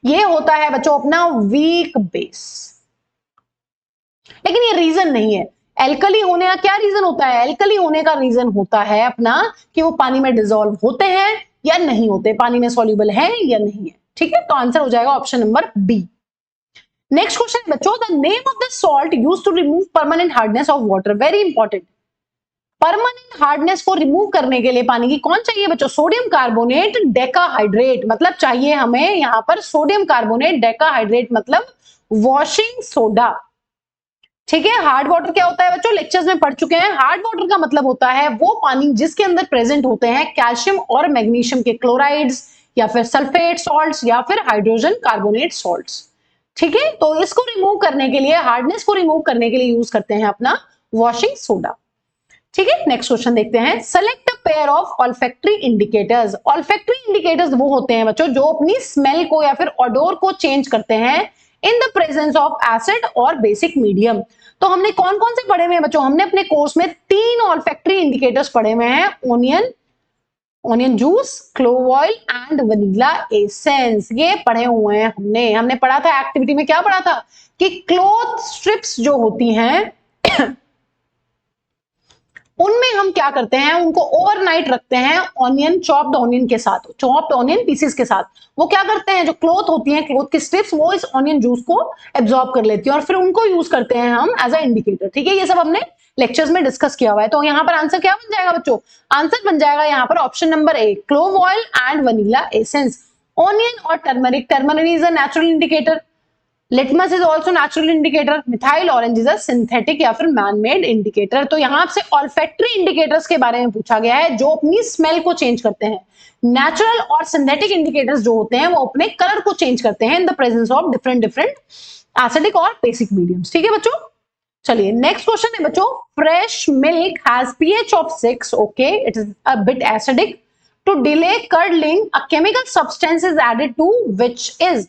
ये होता है बच्चों अपना weak base। लेकिन ये reason नहीं है। Alkali होने का क्या रीजन होता है? एल्कली होने का रीजन होता है अपना कि वो पानी में डिसॉल्व होते हैं या नहीं होते, पानी में सॉल्युबल है या नहीं है। ठीक है, तो आंसर हो जाएगा option number B. Next question बच्चों, the name of the salt used to remove permanent hardness of water. Very important. Permanent hardness को रिमूव करने के लिए पानी की कौन चाहिए बच्चों? Sodium carbonate decahydrate. मतलब चाहिए हमें यहां पर सोडियम कार्बोनेट डेकाहाइड्रेट, मतलब वॉशिंग सोडा। ठीक है, हार्ड वाटर क्या होता है बच्चों? लेक्चर्स में पढ़ चुके हैं। हार्ड वाटर का मतलब होता है वो पानी जिसके अंदर प्रेजेंट होते हैं कैल्शियम और मैग्नीशियम के क्लोराइड्स या फिर सल्फेट सॉल्ट्स या फिर हाइड्रोजन कार्बोनेट सॉल्ट्स। ठीक है, तो इसको रिमूव करने के लिए, हार्डनेस को रिमूव करने के लिए यूज करते हैं अपना वॉशिंग सोडा। ठीक है, नेक्स्ट क्वेश्चन देखते हैं। Select a pair of olfactory indicators. Olfactory indicators वो होते हैं बच्चों जो अपनी स्मेल को या फिर ऑडोर को चेंज करते हैं in the presence of acid और बेसिक मीडियम। तो हमने कौन कौन से पढ़े हुए हैं बच्चों? हमने अपने कोर्स में 3 ऑल्फैक्टरी इंडिकेटर्स पढ़े हुए हैं, onion juice, clove oil and vanilla essence. ये पढ़े हुए हैं हमने पढ़ा था एक्टिविटी में। क्या पढ़ा था कि क्लोथ स्ट्रिप्स जो होती हैं उनमें हम क्या करते हैं, उनको ओवरनाइट रखते हैं ऑनियन, चॉप्ड ऑनियन के साथ, चॉप्ड ऑनियन पीसेस के साथ। वो क्या करते हैं, जो क्लोथ होती हैं, क्लोथ की स्ट्रिप्स, वो इस ऑनियन जूस को एब्जॉर्ब कर लेती है और फिर उनको यूज करते हैं हम एज अ इंडिकेटर। ठीक है, ये सब हमने लेक्चर्स में डिस्कस किया हुआ है। तो यहाँ पर आंसर क्या बन जाएगा बच्चों? आंसर बन जाएगा यहाँ पर option number A, clove oil and vanilla essence. Onion और turmeric, turmeric is a natural indicator, litmus is also natural indicator, methyl orange is a synthetic या फिर मैन मेड इंडिकेटर। तो यहां से ऑल्फैक्टरी इंडिकेटर्स के बारे में पूछा गया है जो अपनी स्मेल को चेंज करते हैं। नेचुरल और सिंथेटिक इंडिकेटर्स जो होते हैं वो अपने कलर को चेंज करते हैं in the presence of different acidic और बेसिक मीडियम्स। ठीक है बच्चों, चलिए नेक्स्ट क्वेश्चन है बच्चों। Fresh milk has pH of 6, okay, it is a bit acidic. To delay curdling a chemical substance is added to which is,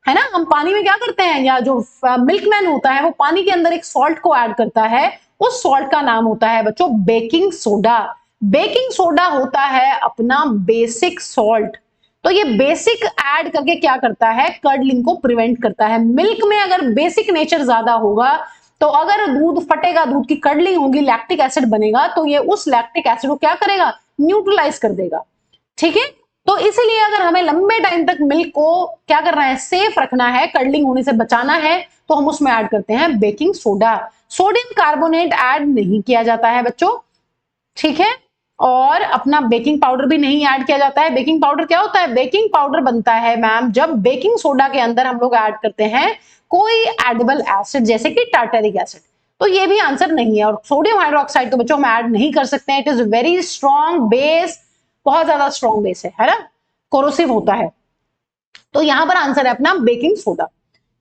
है ना, हम पानी में क्या करते हैं, या जो मिल्कमैन होता है वो पानी के अंदर एक सॉल्ट को ऐड करता है, उस सॉल्ट का नाम होता है बच्चों बेकिंग सोडा। बेकिंग सोडा होता है अपना बेसिक सॉल्ट। तो ये बेसिक ऐड करके क्या करता है, कर्डलिंग को प्रिवेंट करता है। मिल्क में अगर बेसिक नेचर ज्यादा होगा तो अगर दूध फटेगा, दूध की कर्डलिंग होगी, लैक्टिक एसिड बनेगा, तो ये उस लैक्टिक एसिड को क्या करेगा, न्यूट्रलाइज कर देगा। ठीक है, तो इसलिए अगर हमें लंबे टाइम तक मिल्क को क्या करना है, सेफ रखना है, कर्डलिंग होने से बचाना है, तो हम उसमें ऐड करते हैं baking soda. Sodium carbonate add नहीं किया जाता है बच्चों। ठीक है, और अपना बेकिंग पाउडर भी नहीं ऐड किया जाता है। बेकिंग पाउडर क्या होता है, बेकिंग पाउडर बनता है मैम जब बेकिंग सोडा के अंदर हम लोग ऐड करते हैं कोई एडिबल एसिड जैसे कि टार्टरिक एसिड। तो ये भी आंसर नहीं है। और सोडियम हाइड्रोक्साइड तो बच्चों हम ऐड नहीं कर सकते हैं, it is very strong base, बहुत ज्यादा स्ट्रॉन्ग बेस है ना, कोरोसिव होता है। तो यहां पर आंसर है अपना बेकिंग सोडा।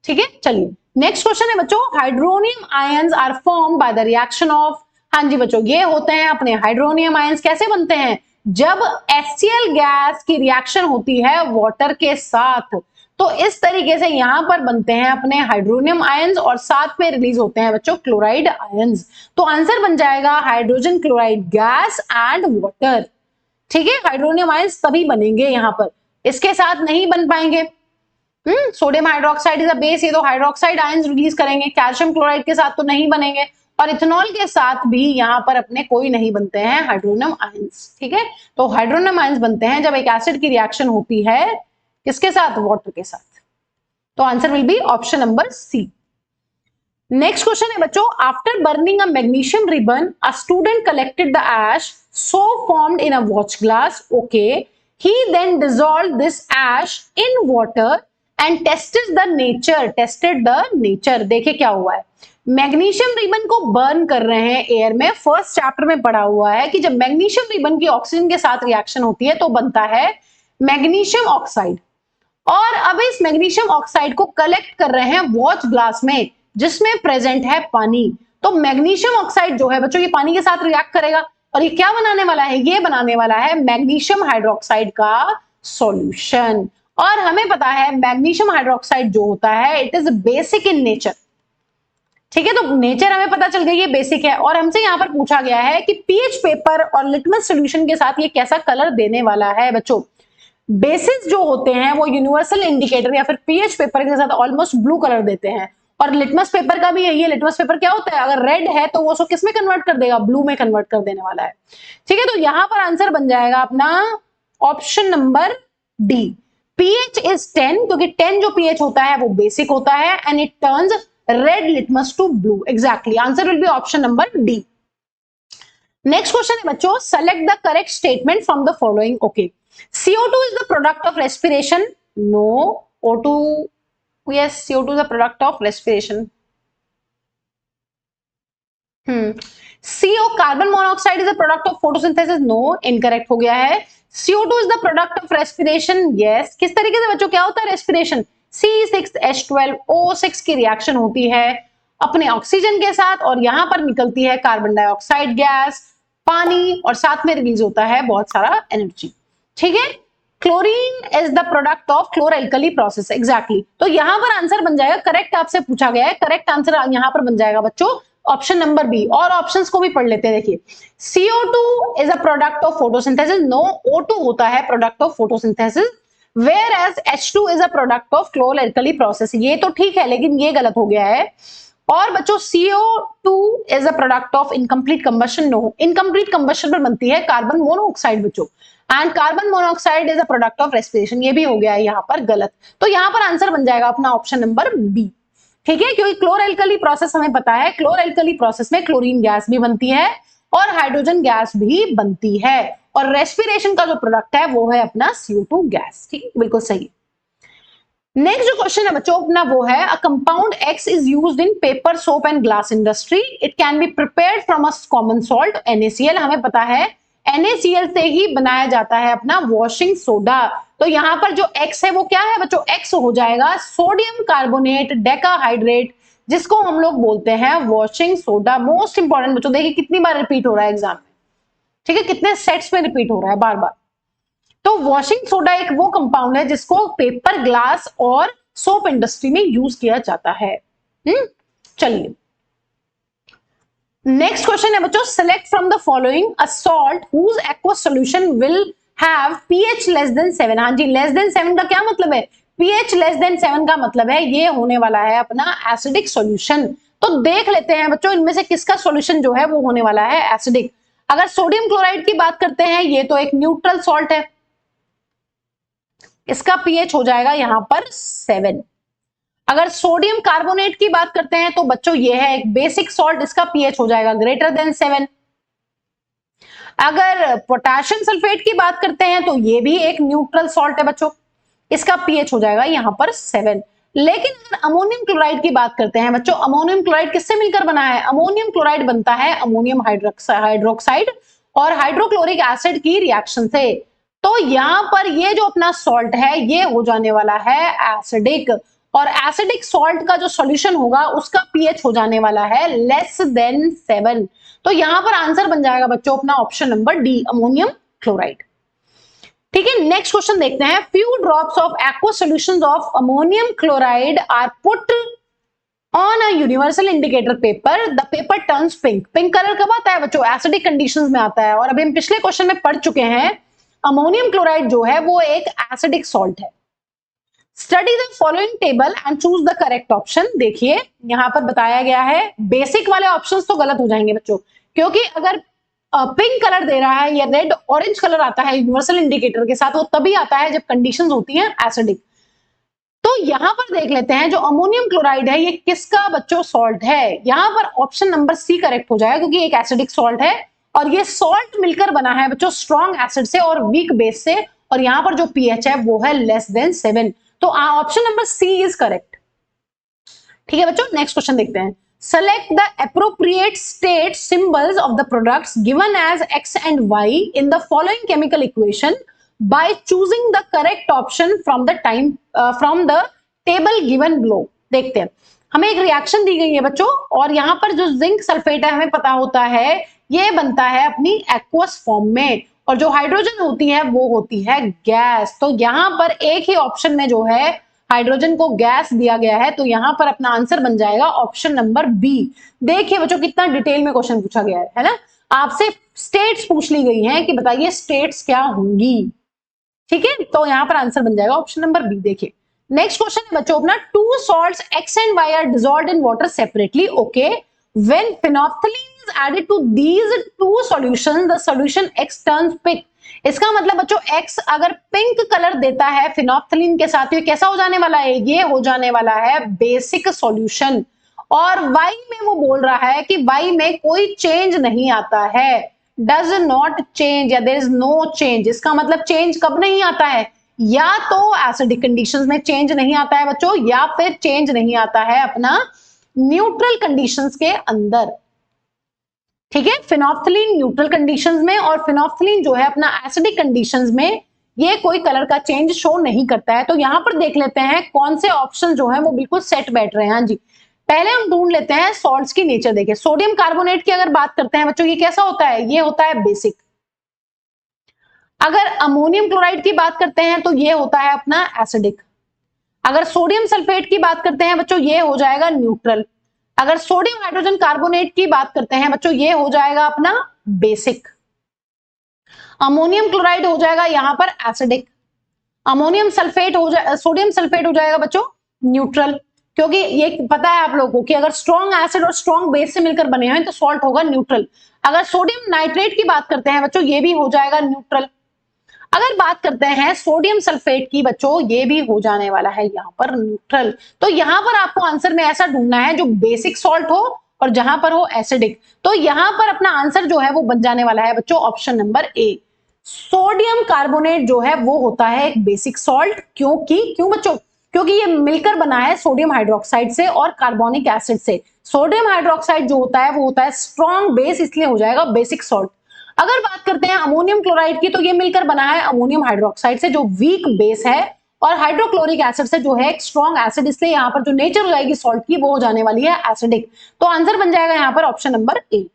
ठीक है, चलिए नेक्स्ट क्वेश्चन है बच्चों। Hydronium ions are form by the reaction of, हाँ जी बच्चों, ये होते हैं अपने हाइड्रोनियम आयंस। कैसे बनते हैं, जब HCl गैस की रिएक्शन होती है वाटर के साथ, तो इस तरीके से यहां पर बनते हैं अपने हाइड्रोनियम आयंस और साथ में रिलीज होते हैं बच्चों क्लोराइड आयंस। तो आंसर बन जाएगा hydrogen chloride gas and water. ठीक है, हाइड्रोनियम आयंस तभी बनेंगे यहां पर, इसके साथ नहीं बन पाएंगे। Sodium hydroxide is a base, ये तो हाइड्रोक्साइड आयंस रिलीज करेंगे, कैल्शियम क्लोराइड के साथ तो नहीं बनेंगे, और इथेनॉल के साथ भी यहाँ पर अपने कोई नहीं बनते हैं हाइड्रोनियम आयंस। ठीक है, तो हाइड्रोनियम आयंस बनते हैं जब एक एसिड की रिएक्शन होती है किसके साथ, वाटर के साथ। तो answer will be option number C. Next question है बच्चों, after burning a magnesium ribbon a student collected the ash so formed in a watch glass, okay, he then dissolved this ash in water and tested the nature। देखिए क्या हुआ है, magnesium ribbon को burn कर रहे हैं air में। First chapter में पढ़ा हुआ है कि जब मैग्नीशियम रिबन की ऑक्सीजन के साथ रिएक्शन होती है तो बनता है मैग्नीशियम ऑक्साइड, और अब इस मैग्नीशियम ऑक्साइड को कलेक्ट कर रहे हैं वॉच ग्लास में जिसमें प्रेजेंट है पानी। तो मैग्नीशियम ऑक्साइड जो है बच्चों ये पानी के साथ रिएक्ट करेगा, और ये क्या बनाने वाला है, ये बनाने वाला है मैग्नीशियम हाइड्रोक्साइड का सॉल्यूशन। और हमें पता है मैग्नीशियम हाइड्रोक्साइड जो होता है it is basic in nature. ठीक है, तो नेचर हमें पता चल गई ये बेसिक है, और हमसे यहाँ पर पूछा गया है कि पीएच पेपर और लिटमस सॉल्यूशन के साथ ये कैसा कलर देने वाला है। बच्चों बेसिस जो होते हैं वो यूनिवर्सल इंडिकेटर या फिर पीएच पेपर के साथ ऑलमोस्ट ब्लू कलर देते हैं, और लिटमस पेपर का भी यही है। लिटमस पेपर क्या होता है, अगर रेड है तो वो उसको किस में कन्वर्ट कर देगा, ब्लू में कन्वर्ट कर देने वाला है। ठीक है, तो यहां पर आंसर बन जाएगा अपना option number D, pH is 10, क्योंकि 10 जो पीएच होता है वो बेसिक होता है and it turns red litmus to blue. Exactly, answer will be option number D. Next question है बच्चों, select the correct statement from the following. Okay, CO2 is the product of respiration. No. O2, yes, CO2 is the product of respiration. CO, carbon monoxide is the product of photosynthesis. No, incorrect हो गया है। CO2 is the product of respiration. Yes. किस तरीके से बच्चों क्या होता है रेस्पिरेशन, C6H12O6 की रिएक्शन होती है अपने ऑक्सीजन के साथ, और यहां पर निकलती है कार्बन डाइऑक्साइड गैस, पानी, और साथ में रिलीज होता है बहुत सारा एनर्जी। ठीक है, chlorine is the product of chloralkali process. Exactly, तो यहां पर आंसर बन जाएगा, करेक्ट आपसे पूछा गया है, करेक्ट आंसर यहां पर बन जाएगा बच्चों ऑप्शन नंबर बी। और ऑप्शंस को भी पढ़ लेते हैं, देखिए CO2 is a product of photosynthesis. No, O2 होता है product of photosynthesis, whereas H2 is a product of chloralkali process. ये तो ठीक है लेकिन ये गलत हो गया है। और बच्चों CO2 is a product of incomplete combustion. No, incomplete combustion पर बनती है कार्बन मोनोऑक्साइड बच्चों, and carbon monoxide is a product of respiration. ये भी हो गया है यहाँ पर गलत, तो यहाँ पर आंसर बन जाएगा अपना ऑप्शन नंबर बी। ठीक है, क्योंकि क्लोरल्कली प्रोसेस हमें पता है, क्लोरल्कली प्रोसेस में क्लोरीन गैस भी बनती है और हाइड्रोजन गैस भी बनती है, और रेस्पिरेशन का जो प्रोडक्ट है वो है अपना CO2 गैस। ठीक है, बिल्कुल सही। नेक्स्ट जो क्वेश्चन है बच्चों अपना वो है, a compound X is used in paper, soap and glass industry. It can be prepared from a common salt NaCl। हमें पता है NaCl से ही बनाया जाता है अपना वॉशिंग सोडा। तो यहां पर जो X है वो क्या है बच्चों, X हो जाएगा सोडियम कार्बोनेट डेकाहाइड्रेट, जिसको हम लोग बोलते हैं वॉशिंग सोडा। मोस्ट इंपॉर्टेंट बच्चों, देखिए कितनी बार रिपीट हो रहा है एग्जाम में। ठीक है, कितने सेट्स में रिपीट हो रहा है बार बार। तो वॉशिंग सोडा एक वो कंपाउंड है जिसको पेपर, ग्लास और सोप इंडस्ट्री में यूज किया जाता है। चलिए नेक्स्ट क्वेश्चन है बच्चों, select from the following a salt whose aqueous solution will have pH less than 7। हाँ जी, लेस देन 7 का क्या मतलब है, pH लेस देन 7 का मतलब है ये होने वाला है अपना एसिडिक सॉल्यूशन। तो देख लेते हैं बच्चों इनमें से किसका सॉल्यूशन जो है वो होने वाला है एसिडिक। अगर सोडियम क्लोराइड की बात करते हैं, ये तो एक न्यूट्रल सॉल्ट है, इसका pH हो जाएगा यहां पर 7। अगर सोडियम कार्बोनेट की बात करते हैं तो बच्चों ये है एक बेसिक सॉल्ट, इसका pH हो जाएगा ग्रेटर देन 7। अगर पोटेशियम सल्फेट की बात करते हैं तो ये भी एक न्यूट्रल सॉल्ट है बच्चों, इसका pH हो जाएगा यहां पर 7। लेकिन अगर अमोनियम क्लोराइड की बात करते हैं बच्चों, अमोनियम क्लोराइड किससे मिलकर बना है, अमोनियम क्लोराइड बनता है अमोनियम हाइड्रोक्साइड और हाइड्रोक्लोरिक एसिड की रिएक्शन से। तो यहां पर ये जो अपना सॉल्ट है ये हो जाने वाला है एसिडिक, और एसिडिक सॉल्ट का जो सॉल्यूशन होगा उसका pH हो जाने वाला है लेस देन 7। तो यहां पर आंसर बन जाएगा बच्चों अपना option number D, ammonium chloride. ठीक है, नेक्स्ट क्वेश्चन देखते हैं, few drops of aqueous solutions of ammonium chloride are put on a universal indicator paper, the paper turns pink. Pink colour कब आता है बच्चों, एसिडिक कंडीशंस में आता है, और अभी हम पिछले क्वेश्चन में पढ़ चुके हैं अमोनियम क्लोराइड जो है वो एक एसिडिक सॉल्ट है। Study the following table and choose the correct option. देखिए यहाँ पर बताया गया है, बेसिक वाले ऑप्शंस तो गलत हो जाएंगे बच्चों, क्योंकि अगर पिंक कलर दे रहा है या रेड ऑरेंज कलर आता है यूनिवर्सल इंडिकेटर के साथ, वो तभी आता है जब कंडीशंस होती हैं एसिडिक। तो यहां पर देख लेते हैं, जो अमोनियम क्लोराइड है ये किसका बच्चों सॉल्ट है। यहां पर ऑप्शन नंबर सी करेक्ट हो जाएगा, क्योंकि एक एसिडिक सॉल्ट है और ये सॉल्ट मिलकर बना है बच्चों स्ट्रॉन्ग एसिड से और वीक बेस से, और यहां पर जो पीएच है वो है लेस देन 7। तो option number C is correct. ठीक है बच्चों, नेक्स्ट क्वेश्चन देखते हैं। Select the appropriate state symbols of the products given as X and Y in the following chemical equation by choosing the correct option from the table given below। देखते हैं, हमें एक reaction दी गई है बच्चों, और यहां पर जो जिंक सल्फेट है हमें पता होता है ये बनता है अपनी एक्वस फॉर्म में, और जो हाइड्रोजन होती है वो होती है गैस। तो यहां पर एक ही ऑप्शन में जो है हाइड्रोजन को गैस दिया गया है, तो यहां पर अपना आंसर बन जाएगा ऑप्शन नंबर बी। देखिए बच्चों कितना डिटेल में क्वेश्चन पूछा गया है ना। आपसे स्टेट्स पूछ ली गई हैं कि बताइए स्टेट्स क्या होंगी। ठीक है, तो यहां पर आंसर बन जाएगा ऑप्शन नंबर बी। देखिए नेक्स्ट क्वेश्चन है बच्चों अपना, two salts X and Y are dissolved in water separately, okay, when phenolphthalein is added to these two solutions the solution X turns pink। इसका मतलब बच्चों X अगर पिंक कलर देता है फिनोप्थलीन के साथ, तो ये कैसा हो जाने वाला है, ये हो जाने वाला है बेसिक सॉल्यूशन। और Y में वो बोल रहा है कि Y में कोई चेंज नहीं आता है, डज नॉट चेंज या देयर इज नो चेंज। इसका मतलब चेंज कब नहीं आता है, या तो एसिडिक कंडीशंस में चेंज नहीं आता है बच्चों, या फिर चेंज नहीं आता है अपना न्यूट्रल कंडीशंस के अंदर। ठीक है, फिनोप्थलीन न्यूट्रल कंडीशंस में और फिनोप्थलीन जो है अपना एसिडिक कंडीशंस में ये कोई कलर का चेंज शो नहीं करता है। तो यहां पर देख लेते हैं कौन से ऑप्शन जो है वो बिल्कुल सेट बैठ रहे हैं। हाँ जी, पहले हम ढूंढ लेते हैं सॉल्ट्स की नेचर। देखिए सोडियम कार्बोनेट की अगर बात करते हैं बच्चों, ये कैसा होता है, ये होता है बेसिक। अगर अमोनियम क्लोराइड की बात करते हैं तो ये होता है अपना एसिडिक। अगर सोडियम सल्फेट की बात करते हैं बच्चों, ये हो जाएगा न्यूट्रल। अगर सोडियम हाइड्रोजन कार्बोनेट की बात करते हैं बच्चों, ये हो जाएगा अपना बेसिक। अमोनियम क्लोराइड हो जाएगा यहां पर एसिडिक। अमोनियम सल्फेट हो जाए, सोडियम सल्फेट हो जाएगा बच्चों न्यूट्रल, क्योंकि ये पता है आप लोगों को कि अगर स्ट्रॉन्ग एसिड और स्ट्रॉन्ग बेस से मिलकर बने हैं तो सॉल्ट होगा न्यूट्रल। अगर सोडियम नाइट्रेट की बात करते हैं बच्चों, ये भी हो जाएगा न्यूट्रल। अगर बात करते हैं सोडियम सल्फेट की बच्चों, ये भी हो जाने वाला है यहाँ पर न्यूट्रल। तो यहाँ पर आपको आंसर में ऐसा ढूंढना है जो बेसिक सॉल्ट हो और जहां पर हो एसिडिक। तो यहाँ पर अपना आंसर जो है वो बन जाने वाला है बच्चों ऑप्शन नंबर ए। सोडियम कार्बोनेट जो है वो होता है एक बेसिक सॉल्ट, क्यों बच्चों, क्योंकि ये मिलकर बना है सोडियम हाइड्रोक्साइड से और कार्बोनिक एसिड से। सोडियम हाइड्रोक्साइड जो होता है वो होता है स्ट्रॉन्ग बेस, इसलिए हो जाएगा बेसिक सॉल्ट। अगर बात करते हैं अमोनियम क्लोराइड की, तो ये मिलकर बना है अमोनियम हाइड्रोक्साइड से जो वीक बेस है, और हाइड्रोक्लोरिक एसिड से जो है एक स्ट्रॉन्ग एसिड, इसलिए यहाँ पर जो नेचर हो जाएगी सॉल्ट की वो हो जाने वाली है एसिडिक। तो आंसर बन जाएगा यहाँ पर ऑप्शन नंबर ए।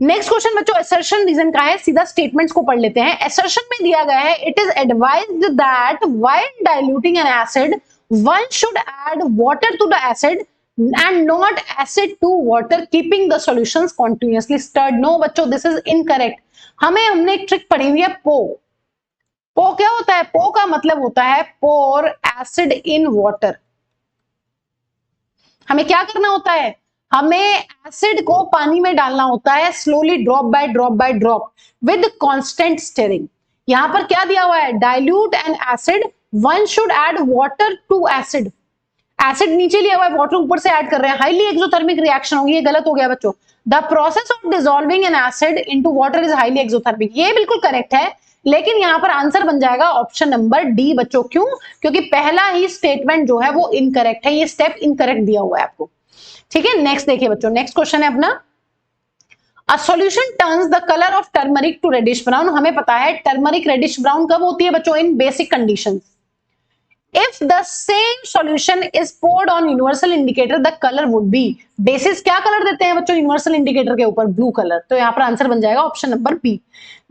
नेक्स्ट क्वेश्चन बच्चों असर्शन रीजन का है, सीधा स्टेटमेंट्स को पढ़ लेते हैं। असर्शन में दिया गया है, it is advised that while diluting an acid one should add water to the acid and not acid to water keeping the solutions continuously stirred। no बच्चों, this is incorrect। हमने एक ट्रिक पढ़ी हुई है पो क्या होता है, पो का मतलब होता है pour acid in water। हमें क्या करना होता है, हमें एसिड को पानी में डालना होता है slowly, drop by drop by drop with constant stirring. यहां पर क्या दिया हुआ है, dilute an acid one should add water to acid. Acid नीचे लिया हुआ है, वाटर ऊपर से ऐड कर रहे हैं, हाईली एक्सोथर्मिक रिएक्शन होगी। ये गलत हो गया बच्चों। The process of dissolving N acid into water is highly exothermic. ये बिल्कुल करेक्ट है, लेकिन यहां पर आंसर बन जाएगा ऑप्शन नंबर डी बच्चों। क्यों, क्योंकि पहला ही स्टेटमेंट जो है वो इनकरेक्ट है, ये स्टेप इनकरेक्ट दिया हुआ है आपको। ठीक है, नेक्स्ट देखिए बच्चों, नेक्स्ट क्वेश्चन है अपना, a solution turns the colour of turmeric to reddish brown. हमें पता है टर्मरिक रेडिश ब्राउन कब होती है बच्चों, in basic conditions. If the same solution is poured on universal indicator, the color would be। Basis क्या कलर देते हैं बच्चों यूनिवर्सल इंडिकेटर के ऊपर, ब्लू कलर। तो यहाँ पर आंसर बन जाएगा option number B.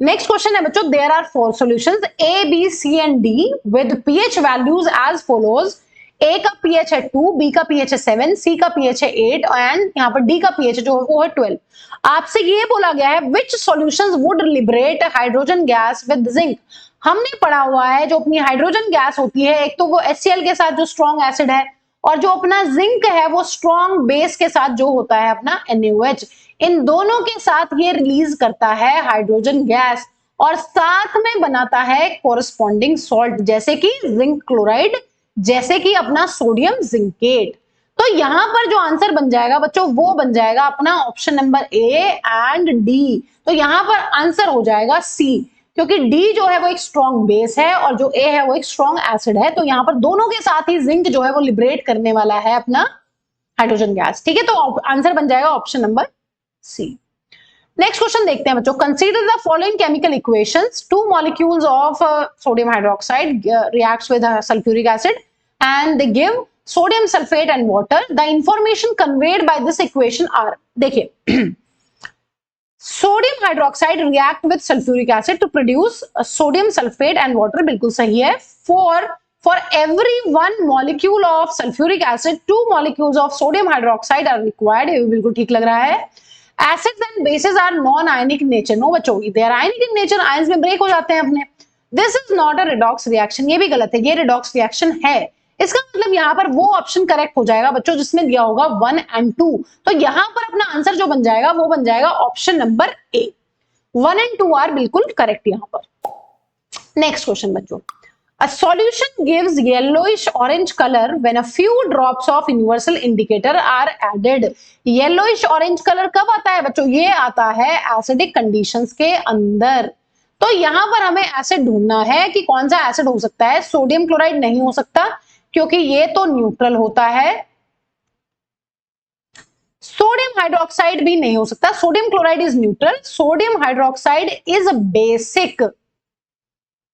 Next question है बच्चों, there are 4 solutions A, B, C and D with pH values as follows। A का pH है 2, B का pH है 7, C का pH है 8 एंड यहाँ पर D का pH जो है वो है 12। आपसे ये बोला गया है which solutions would liberate hydrogen gas with zinc। हमने पढ़ा हुआ है जो अपनी हाइड्रोजन गैस होती है, एक तो वो HCl के साथ जो स्ट्रॉन्ग एसिड है, और जो अपना जिंक है वो स्ट्रॉन्ग बेस के साथ जो होता है अपना NaOH, इन दोनों के साथ ये रिलीज करता है हाइड्रोजन गैस और साथ में बनाता है कोरस्पॉन्डिंग सॉल्ट, जैसे कि जिंक क्लोराइड, जैसे कि अपना सोडियम जिंकेट। तो यहां पर जो आंसर बन जाएगा बच्चों वो बन जाएगा अपना option number A and D. तो यहां पर आंसर हो जाएगा सी, क्योंकि डी जो है वो एक स्ट्रॉन्ग बेस है और जो ए है वो एक स्ट्रॉन्ग एसिड है। तो यहां पर दोनों के साथ ही जिंक जो है वो लिबरेट करने वाला है अपना हाइड्रोजन गैस। ठीक है, तो आंसर बन जाएगा option number C. Next question देखते हैं बच्चों। Consider the following chemical equations, 2 molecules of sodium hydroxide reacts with sulfuric acid and they give sodium sulfate and water. The information conveyed by this equation are, देखिए sodium hydroxide react with sulphuric acid to produce sodium sulphate and water, बिल्कुल सही है। For every 1 molecule of sulfuric acid 2 molecules of sodium hydroxide are required, ये बिल्कुल ठीक लग रहा है। Acids and bases are non ionic nature, no बच्चों they are ionic in nature, ions में ब्रेक हो जाते हैं अपने। This is not a redox reaction, ये भी गलत है, ये रिडॉक्स रिएक्शन है। इसका मतलब यहाँ पर वो ऑप्शन करेक्ट हो जाएगा बच्चों जिसमें दिया होगा 1 and 2। तो यहाँ पर अपना आंसर जो बन जाएगा वो बन जाएगा option number A, 1 and 2 are बिल्कुल करेक्ट यहाँ पर। नेक्स्ट क्वेश्चन बच्चों, a solution gives yellowish orange color when a few drops of universal indicator are added। yellowish orange color कब आता है बच्चों? ये आता है एसिडिक कंडीशंस के अंदर। तो यहां पर हमें एसिड ढूंढना है कि कौन सा एसिड हो सकता है। सोडियम क्लोराइड नहीं हो सकता क्योंकि ये तो न्यूट्रल होता है। सोडियम हाइड्रोक्साइड भी नहीं हो सकता, sodium chloride is neutral, sodium hydroxide is basic,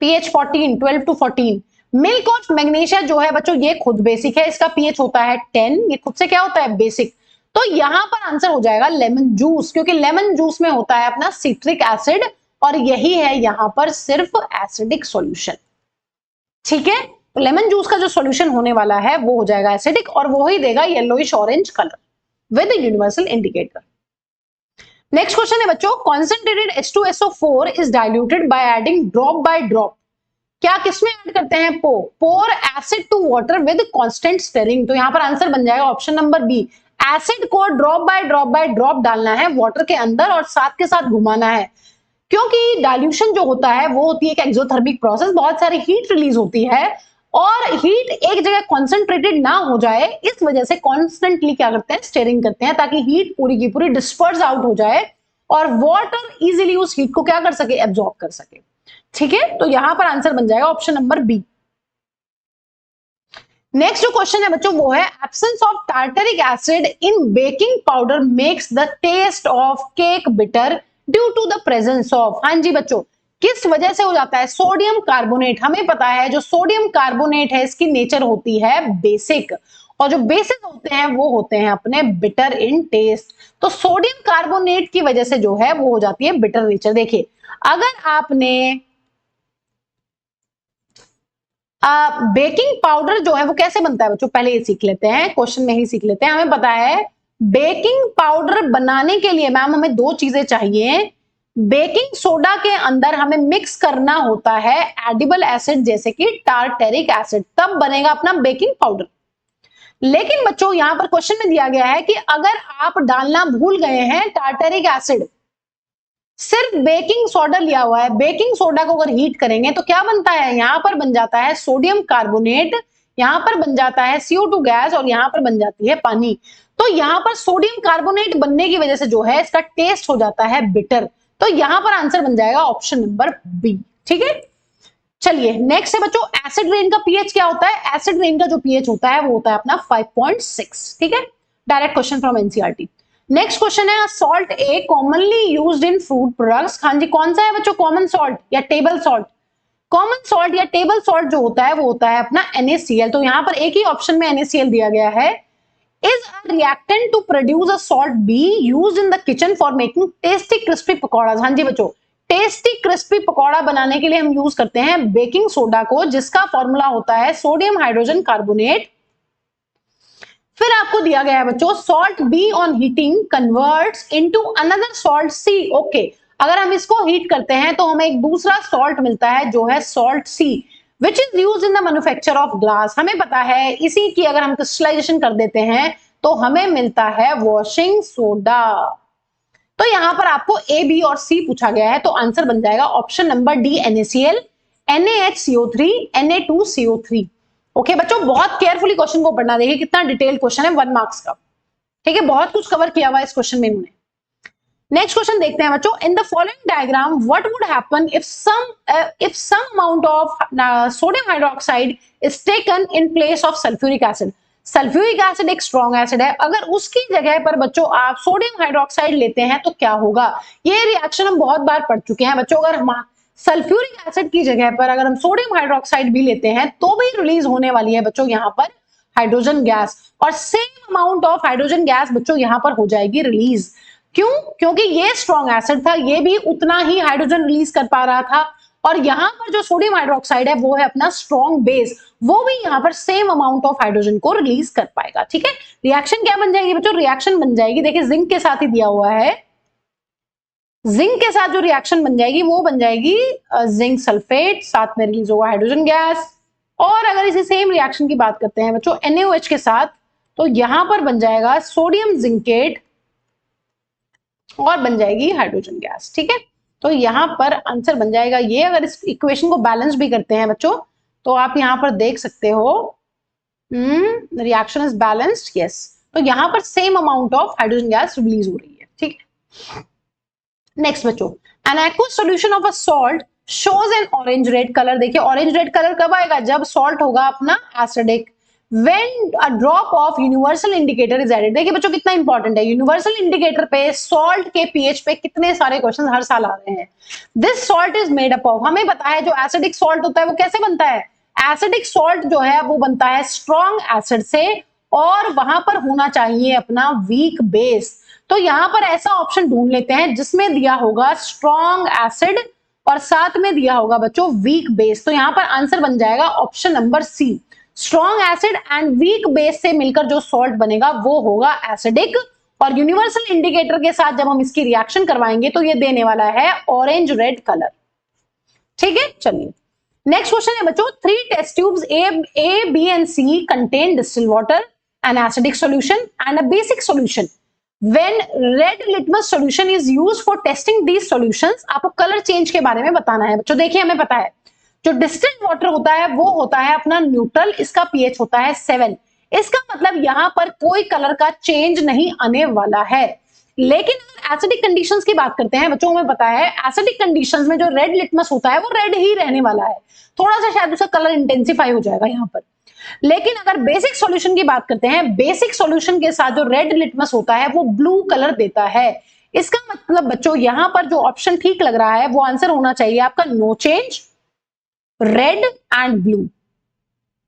pH 14, 12 to 14। Milk और मैग्नीशिया जो है बच्चों ये खुद बेसिक है, इसका pH होता है 10, ये खुद से क्या होता है बेसिक। तो यहां पर आंसर हो जाएगा लेमन जूस, क्योंकि लेमन जूस में होता है अपना सिट्रिक एसिड और यही है यहां पर सिर्फ एसिडिक सॉल्यूशन। ठीक है, तो लेमन जूस का जो सॉल्यूशन होने वाला है वो हो जाएगा एसिडिक और वो ही देगा yellowish orange colour with universal indicator. Next question है बच्चों, concentrated H2SO4 is diluted by adding drop by drop. क्या किसमें ऐड करते हैं? Pour acid to water with constant stirring. तो यहां पर आंसर बन जाएगा ऑप्शन नंबर बी, एसिड को ड्रॉप बाय ड्रॉप डालना है वाटर के अंदर और साथ के साथ घुमाना है, क्योंकि डाइल्यूशन जो होता है वो होती है एक एक्सोथर्मिक प्रोसेस, बहुत सारी हीट रिलीज होती है और हीट एक जगह कॉन्सेंट्रेटेड ना हो जाए इस वजह से कॉन्स्टेंटली क्या करते हैं, स्टीयरिंग करते हैं ताकि हीट पूरी की पूरी डिस्पर्स आउट हो जाए और वाटर इजीली उस हीट को क्या कर सके, एब्जॉर्ब कर सके। ठीक है, तो यहां पर आंसर बन जाएगा ऑप्शन नंबर बी। नेक्स्ट जो क्वेश्चन है बच्चों वो है, absence of tartaric acid in baking powder makes the taste of cake bitter due to the presence of. हाँ जी बच्चों, किस वजह से हो जाता है? Sodium carbonate. हमें पता है जो सोडियम कार्बोनेट है इसकी नेचर होती है बेसिक और जो बेसिक होते हैं वो होते हैं अपने बिटर इन टेस्ट। तो सोडियम कार्बोनेट की वजह से जो है वो हो जाती है बिटर नेचर। देखिए, अगर आपने बेकिंग पाउडर जो है वो कैसे बनता है बच्चों, पहले ये सीख लेते हैं, क्वेश्चन में ही सीख लेते हैं। हमें पता है बेकिंग पाउडर बनाने के लिए मैम हमें दो चीजें चाहिए। बेकिंग सोडा के अंदर हमें मिक्स करना होता है एडिबल एसिड जैसे कि टार्टेरिक एसिड, तब बनेगा अपना बेकिंग पाउडर। लेकिन बच्चों यहां पर क्वेश्चन में दिया गया है कि अगर आप डालना भूल गए हैं टार्टेरिक एसिड, सिर्फ बेकिंग सोडा लिया हुआ है, बेकिंग सोडा को अगर हीट करेंगे तो क्या बनता है, यहां पर बन जाता है सोडियम कार्बोनेट, यहां पर बन जाता है CO2 गैस और यहां पर बन जाती है पानी। तो यहां पर सोडियम कार्बोनेट बनने की वजह से जो है इसका टेस्ट हो जाता है बिटर। तो यहां पर आंसर बन जाएगा ऑप्शन नंबर बी। ठीक है, चलिए नेक्स्ट है बच्चों, एसिड रेन का पीएच क्या होता है? एसिड रेन का जो पीएच होता है वो होता है अपना 5.6। ठीक है, direct question from NCERT. Next question है, salt A commonly used in food products. हाँ जी, कौन सा है बच्चों, कॉमन सॉल्ट या टेबल सॉल्ट? कॉमन सॉल्ट या टेबल सॉल्ट जो होता है वो होता है अपना NaCl। तो यहां पर एक ही ऑप्शन में NaCl दिया गया है। Is a reactant to produce a salt be used in the kitchen for making tasty crispy pakora? हाँ जी बच्चों, टेस्टी क्रिस्पी पकौड़ा बनाने के लिए हम यूज करते हैं बेकिंग सोडा को, जिसका फॉर्मूला होता है सोडियम हाइड्रोजन कार्बोनेट। फिर आपको दिया गया है बच्चों, salt B on heating converts into another salt C. Okay, अगर हम इसको हीट करते हैं तो हमें एक दूसरा सॉल्ट मिलता है जो है salt C, which is use in the manufacture of glass. हमें पता है इसी की अगर हम क्रिस्टलाइजेशन कर देते हैं तो हमें मिलता है वॉशिंग सोडा। तो यहां पर आपको ए, बी और सी पूछा गया है, तो आंसर बन जाएगा option number D NaCl, NaHCO3, Na2CO3। Okay बच्चों, बहुत केयरफुली क्वेश्चन को पढ़ना, देखिए कितना डिटेल क्वेश्चन है, 1 मार्क्स का। ठीक है, बहुत कुछ कवर किया हुआ है इस क्वेश्चन में इन्होंने। नेक्स्ट क्वेश्चन देखते हैं बच्चों, in the following diagram what would happen if some amount of sodium hydroxide is taken in place of sulphuric acid. Sulphuric acid एक स्ट्रॉन्ग एसिड है, अगर उसकी जगह पर बच्चों आप सोडियम हाइड्रोक्साइड लेते हैं तो क्या होगा। ये रिएक्शन हम बहुत बार पढ़ चुके हैं बच्चों। अगर हम सल्फ्यूरिक एसिड की जगह पर अगर हम सोडियम हाइड्रोक्साइड भी लेते हैं तो भी रिलीज होने वाली है बच्चों यहाँ पर हाइड्रोजन गैस, और same amount of hydrogen gas बच्चों यहाँ पर हो जाएगी रिलीज। क्यों? क्योंकि ये स्ट्रॉन्ग एसिड था, ये भी उतना ही हाइड्रोजन रिलीज कर पा रहा था, और यहां पर जो सोडियम हाइड्रोक्साइड है वो है अपना स्ट्रॉन्ग बेस, वो भी यहां पर सेम अमाउंट ऑफ हाइड्रोजन को रिलीज कर पाएगा। ठीक है, रिएक्शन क्या बन जाएगी बच्चों? रिएक्शन बन जाएगी, देखिए जिंक के साथ ही दिया हुआ है, जिंक के साथ जो रिएक्शन बन जाएगी वो बन जाएगी जिंक सल्फेट, साथ में रिलीज होगा हाइड्रोजन गैस। और अगर इसी सेम रिएक्शन की बात करते हैं बच्चों NaOH के साथ, तो यहां पर बन जाएगा सोडियम जिंकेट और बन जाएगी हाइड्रोजन गैस। ठीक है, तो यहां पर आंसर बन जाएगा ये। अगर इस इक्वेशन को बैलेंस भी करते हैं बच्चों तो आप यहां पर देख सकते हो रिएक्शन इज बैलेंस्ड, यस। तो यहां पर same amount of hydrogen gas release हो रही है। ठीक है, नेक्स्ट बच्चों, an aqueous solution of a salt shows an orange red colour. देखिए ऑरेंज रेड कलर कब आएगा? जब सॉल्ट होगा अपना acidic. When a drop of universal indicator is added, देखिए बच्चों कितना इंपॉर्टेंट है, यूनिवर्सल इंडिकेटर पे सॉल्ट के पीएच पे कितने सारे क्वेश्चन हर साल आ रहे हैं। This salt is made up of, हमें पता है जो एसिडिक सॉल्ट होता है वो कैसे बनता है, एसिडिक सॉल्ट जो है वो बनता है स्ट्रॉन्ग एसिड से, और वहां पर होना चाहिए अपना वीक बेस। तो यहां पर ऐसा ऑप्शन ढूंढ लेते हैं जिसमें दिया होगा स्ट्रॉन्ग एसिड और साथ में दिया होगा बच्चों वीक बेस। तो यहां पर आंसर बन जाएगा option number C, strong acid and weak base से मिलकर जो सॉल्ट बनेगा वो होगा एसिडिक, और यूनिवर्सल इंडिकेटर के साथ जब हम इसकी रिएक्शन करवाएंगे तो ये देने वाला है ऑरेंज रेड कलर। ठीक है, चलिए नेक्स्ट क्वेश्चन है बच्चों, 3 test tubes A, B and C contain distilled water, an acidic solution and a basic solution. When red litmus solution is used for testing these solutions, आपको colour change के बारे में बताना है बच्चों। देखिए हमें पता है जो डिस्टिल्ड वाटर होता है वो होता है अपना न्यूट्रल, इसका पीएच होता है 7। इसका मतलब यहां पर कोई कलर का चेंज नहीं आने वाला है। लेकिन अगर एसिडिक कंडीशंस की बात करते हैं बच्चों, हमें पता है एसिडिक कंडीशंस में जो रेड लिटमस होता है वो रेड ही रहने वाला है, थोड़ा सा शायद उसका कलर इंटेंसिफाई हो जाएगा यहां पर। लेकिन अगर बेसिक सॉल्यूशन की बात करते हैं, बेसिक सॉल्यूशन के साथ जो रेड लिटमस होता है वो ब्लू कलर देता है। इसका मतलब बच्चों यहां पर जो ऑप्शन ठीक लग रहा है वो आंसर होना चाहिए आपका no change, red and blue.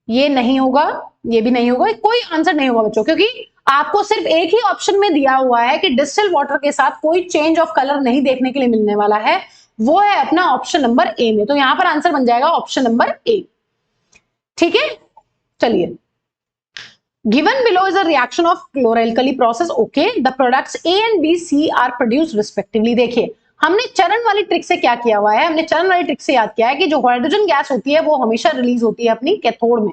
ये नहीं होगा, ये भी नहीं होगा, कोई आंसर नहीं होगा बच्चों, क्योंकि आपको सिर्फ एक ही ऑप्शन में दिया हुआ है कि डिस्टिल वाटर के साथ कोई चेंज ऑफ कलर नहीं देखने के लिए मिलने वाला है, वो है अपना ऑप्शन नंबर ए में। तो यहां पर आंसर बन जाएगा ऑप्शन नंबर ए। ठीक है, चलिए, given below is a reaction of chloralkali process, okay, the products A and B C are produced respectively. देखिए हमने चरण वाली ट्रिक से क्या किया हुआ है, हमने चरण वाली ट्रिक से याद किया है कि जो हाइड्रोजन गैस होती है वो हमेशा रिलीज होती है अपनी कैथोड में।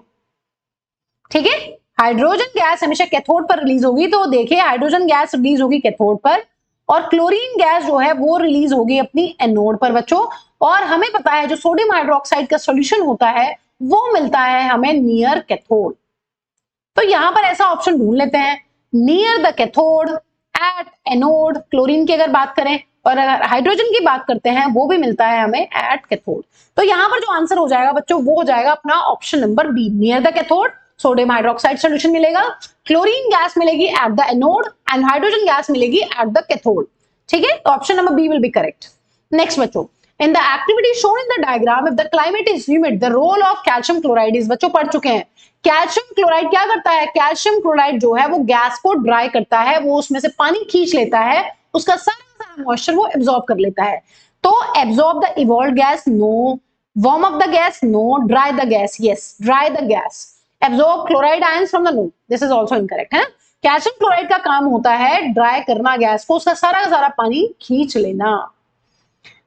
ठीक है, हाइड्रोजन गैस हमेशा कैथोड पर रिलीज होगी, तो देखिए हाइड्रोजन गैस रिलीज होगी कैथोड पर, और क्लोरीन गैस जो है वो रिलीज होगी अपनी एनोड पर बच्चों। और हमें पता है जो सोडियम हाइड्रोक्साइड का सॉल्यूशन होता है वो मिलता है हमें नियर कैथोड। तो यहां पर ऐसा ऑप्शन ढूंढ लेते हैं, near the cathode at anode, chlorine की अगर बात करें, और अगर हाइड्रोजन की बात करते हैं वो भी मिलता है हमें एट कैथोड। तो यहां पर जो आंसर हो जाएगा बच्चों वो हो जाएगा अपना option number B, near the cathode sodium hydroxide solution मिलेगा, क्लोरीन गैस मिलेगी at the anode and hydrogen gas मिलेगी एट द कैथोड। ठीक है, तो option number B will be correct. Next बच्चों, in the activity shown in the diagram, if the climate is humid, the role of calcium chloride is, बच्चों पढ़ चुके हैं, calcium chloride क्या करता है, कैल्शियम क्लोराइड जो है वो गैस को ड्राई करता है, वो उसमें से पानी खींच लेता है, उसका सारा मॉइस्चर वो एब्जॉर्ब कर लेता है। तो absorb the evolve gas, no, warm up the gas, no, dry the gas, yes, dry the gas, absorb chloride ions from the no, this is also incorrect है। कैल्शियम क्लोराइड का काम होता है ड्राई करना गैस को, उसका सारा का सारा पानी खींच लेना।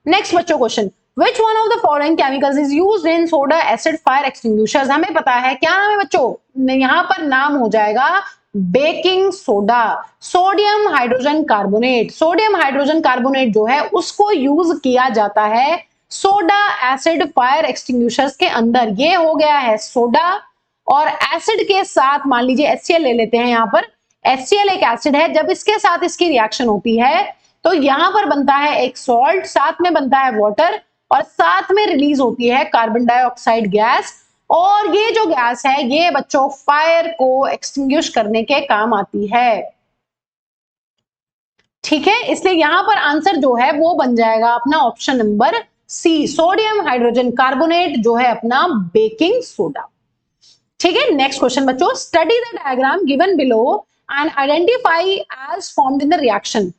नेक्स्ट बच्चों question, which one of the following chemicals is used in soda acid fire extinguishers. हमें पता है, क्या नाम है बच्चों, यहाँ पर नाम हो जाएगा baking soda, sodium hydrogen carbonate. Sodium hydrogen carbonate जो है उसको यूज किया जाता है सोडा एसिड फायर एक्सटिंग्विशर्स के अंदर। ये हो गया है सोडा, और एसिड के साथ मान लीजिए HCl ले लेते हैं। यहाँ पर HCl एक एसिड है, जब इसके साथ इसकी रिएक्शन होती है तो यहां पर बनता है एक सॉल्ट, साथ में बनता है वाटर, और साथ में रिलीज होती है कार्बन डाइऑक्साइड गैस। और ये जो गैस है ये बच्चों फायर को एक्सटिंग्विश करने के काम आती है। ठीक है, इसलिए यहां पर आंसर जो है वो बन जाएगा अपना option number C, sodium hydrogen carbonate जो है अपना बेकिंग सोडा। ठीक है, नेक्स्ट क्वेश्चन बच्चों, study the diagram given below and identify as formed in the reaction.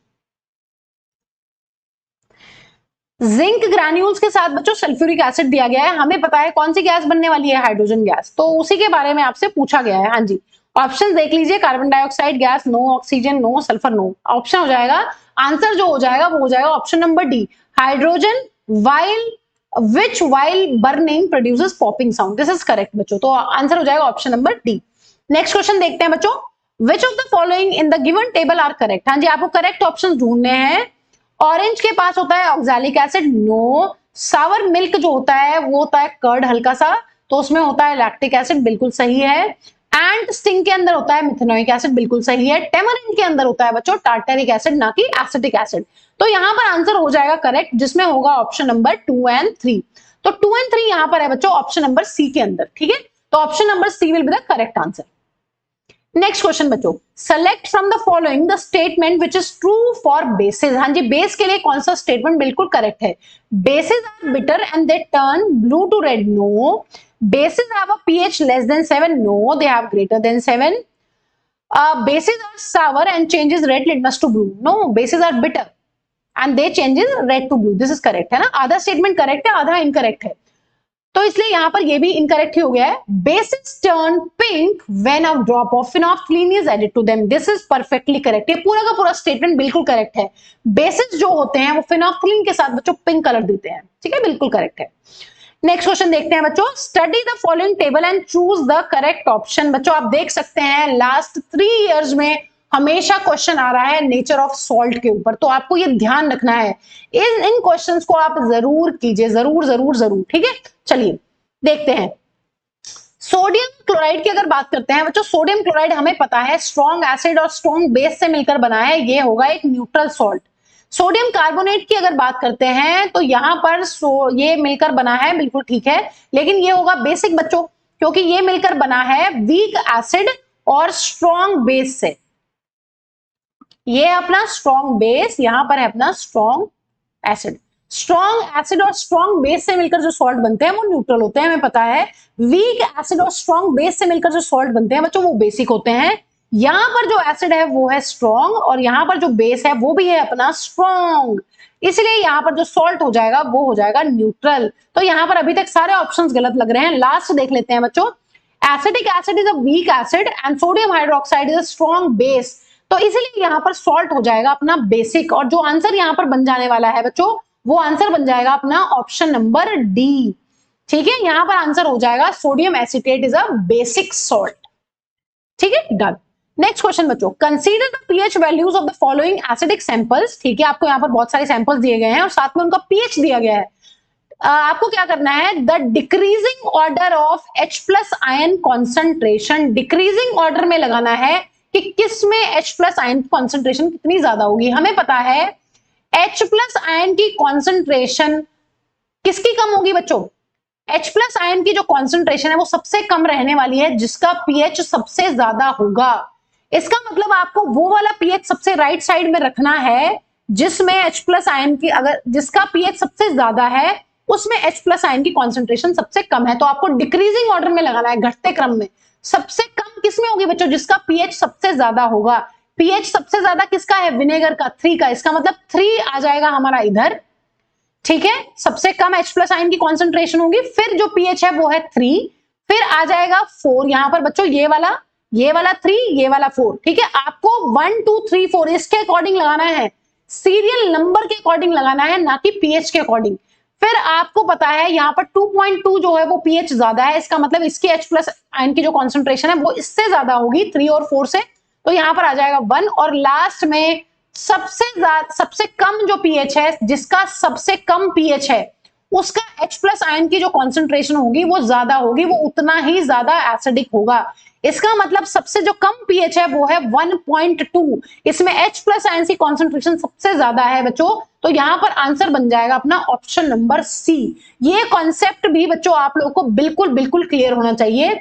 Zinc granules के साथ बच्चों सल्फ्यूरिक एसिड दिया गया है। हमें पता है कौन सी गैस बनने वाली है, हाइड्रोजन गैस, तो उसी के बारे में आपसे पूछा गया है। हाँ जी, ऑप्शन देख लीजिए, carbon dioxide gas no, oxygen no, sulphur no. Option हो जाएगा, आंसर जो हो जाएगा वो हो जाएगा option number D, hydrogen while which while burning produces popping sound। this is correct बच्चों, तो आंसर हो जाएगा option number D. Next question देखते हैं बच्चों, which of the following in the given table are correct। हाँ जी, आपको करेक्ट ऑप्शन ढूंढने हैं। ऑरेंज के पास होता है ऑक्सैलिक एसिड, नो। सावर मिल्क जो होता है वो होता है कर्ड हल्का सा, तो उसमें होता है लैक्टिक एसिड, बिल्कुल सही है। एंड स्टिंग के अंदर होता है मिथेनोइक एसिड, बिल्कुल सही है। टेमरिन के अंदर होता है बच्चों टार्टेरिक एसिड, ना कि एसिटिक एसिड। तो यहां पर आंसर हो जाएगा करेक्ट, जिसमें होगा ऑप्शन नंबर 2 एंड 3। तो 2 एंड 3 यहां पर है बच्चों ऑप्शन नंबर सी के अंदर। ठीक है, तो option number C will be the correct answer. Next question बच्चों, select from the following the statement which is true for bases. हाँ जी, बेस के लिए कौन सा स्टेटमेंट बिल्कुल करेक्ट है। Bases are bitter and they turn blue to red, no. Bases have a pH less than 7, no, they have greater than 7. Bases are sour and changes red litmus to blue, no, bases are bitter and they changes red to blue, this is correct है ना। आधा statement correct है, आधा incorrect है, तो इसलिए यहां पर ये भी इनकरेक्ट ही हो गया है। Bases turn pink when a drop of phenolphthalein is added to them, this is perfectly correct। ये पूरा का पूरा स्टेटमेंट बिल्कुल करेक्ट है। बेसिस जो होते हैं वो phenolphthalein के साथ बच्चों पिंक कलर देते हैं। ठीक है, बिल्कुल करेक्ट है। नेक्स्ट क्वेश्चन देखते हैं बच्चों, study the following table and choose the correct option. बच्चों आप देख सकते हैं लास्ट 3 इयर्स में हमेशा क्वेश्चन आ रहा है नेचर ऑफ सॉल्ट के ऊपर, तो आपको ये ध्यान रखना है, इन क्वेश्चंस को आप जरूर कीजिए, जरूर जरूर जरूर। ठीक है, चलिए देखते हैं। सोडियम क्लोराइड की अगर बात करते हैं बच्चों, सोडियम क्लोराइड हमें पता है स्ट्रॉन्ग एसिड और स्ट्रॉन्ग बेस से मिलकर बना है, ये होगा एक न्यूट्रल सॉल्ट। सोडियम कार्बोनेट की अगर बात करते हैं तो यहां पर ये मिलकर बना है, बिल्कुल ठीक है, लेकिन ये होगा बेसिक बच्चों, क्योंकि ये मिलकर बना है वीक एसिड और स्ट्रॉन्ग बेस से। ये अपना स्ट्रॉन्ग बेस, यहां पर है अपना स्ट्रॉन्ग एसिड। स्ट्रॉन्ग एसिड और स्ट्रॉन्ग बेस से मिलकर जो सॉल्ट बनते हैं वो न्यूट्रल होते हैं, हमें पता है। वीक एसिड और स्ट्रॉन्ग बेस से मिलकर जो सॉल्ट बनते हैं बच्चों वो बेसिक होते हैं। यहां पर जो एसिड है वो है स्ट्रॉन्ग और यहां पर जो बेस है वो भी है अपना स्ट्रॉन्ग, इसलिए यहां पर जो सॉल्ट हो जाएगा वो हो जाएगा न्यूट्रल। तो यहां पर अभी तक सारे ऑप्शंस गलत लग रहे हैं। लास्ट देख लेते हैं बच्चों, acidic acid is a weak acid and sodium hydroxide is a strong base, तो इसीलिए यहां पर सॉल्ट हो जाएगा अपना बेसिक, और जो आंसर यहां पर बन जाने वाला है बच्चों वो आंसर बन जाएगा अपना ऑप्शन नंबर डी। ठीक है, यहां पर आंसर हो जाएगा sodium acetate is a basic salt. ठीक है, डन। नेक्स्ट क्वेश्चन बच्चों, consider the pH values of the following acidic samples. ठीक है, आपको यहाँ पर बहुत सारे सैंपल्स दिए गए हैं और साथ में उनका पीएच दिया गया है। आपको क्या करना है, the decreasing order of H plus ion concentration, decreasing order में लगाना है कि किसमें H प्लस आयन की कॉन्सेंट्रेशन कितनी ज्यादा होगी। हमें पता है H प्लस आयन की कॉन्सेंट्रेशन किसकी कम होगी बच्चों, H प्लस आयन की जो कॉन्सेंट्रेशन है वो सबसे कम रहने वाली है जिसका पीएच सबसे ज्यादा होगा। इसका मतलब आपको वो वाला पीएच सबसे राइट साइड में रखना है जिसमें H प्लस आयन की, अगर जिसका पीएच सबसे ज्यादा है उसमें H प्लस आयन की कॉन्सेंट्रेशन सबसे कम है, तो आपको डिक्रीजिंग ऑर्डर में लगाना है, घटते क्रम में। सबसे कम किसमें होगी बच्चों, जिसका पीएच सबसे ज्यादा होगा। पीएच सबसे ज्यादा किसका है, विनेगर का, 3 का, इसका मतलब 3 आ जाएगा हमारा इधर। ठीक है, सबसे कम H प्लस आयन की कॉन्सेंट्रेशन होगी, फिर जो पीएच है वो है 3, फिर आ जाएगा 4 यहां पर बच्चों, ये वाला 3, ये वाला 4। ठीक है, आपको 1 2 3 4 इसके अकॉर्डिंग लगाना है सीरियल नंबर के अकॉर्डिंग लगाना है, ना कि पीएच के अकॉर्डिंग। फिर आपको पता है यहाँ पर 2.2 जो है वो पीएच ज्यादा है, इसका मतलब इसके H प्लस आयन की जो कॉन्सेंट्रेशन है वो इससे ज्यादा होगी 3 और 4 से, तो यहाँ पर आ जाएगा 1। और लास्ट में सबसे कम जो पीएच है, जिसका सबसे कम पीएच है उसका H प्लस आयन की जो कॉन्सेंट्रेशन होगी वो ज्यादा होगी, वो उतना ही ज्यादा एसिडिक होगा। इसका मतलब सबसे जो कम पीएच है वो है 1.2, इसमें H प्लस आयन की कॉन्सेंट्रेशन सबसे ज्यादा है बच्चों, तो यहां पर आंसर बन जाएगा अपना ऑप्शन नंबर सी। ये कॉन्सेप्ट भी बच्चों आप लोगों को बिल्कुल बिल्कुल क्लियर होना चाहिए।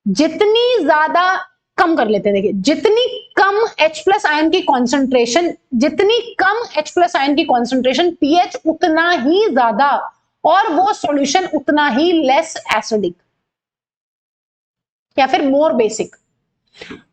जितनी ज्यादा कम कर लेते हैं, देखिए जितनी कम H प्लस आयन की कॉन्सेंट्रेशन, जितनी कम H प्लस आयन की कॉन्सेंट्रेशन पीएच उतना ही ज्यादा, और वो सॉल्यूशन उतना ही लेस एसिडिक या फिर मोर बेसिक।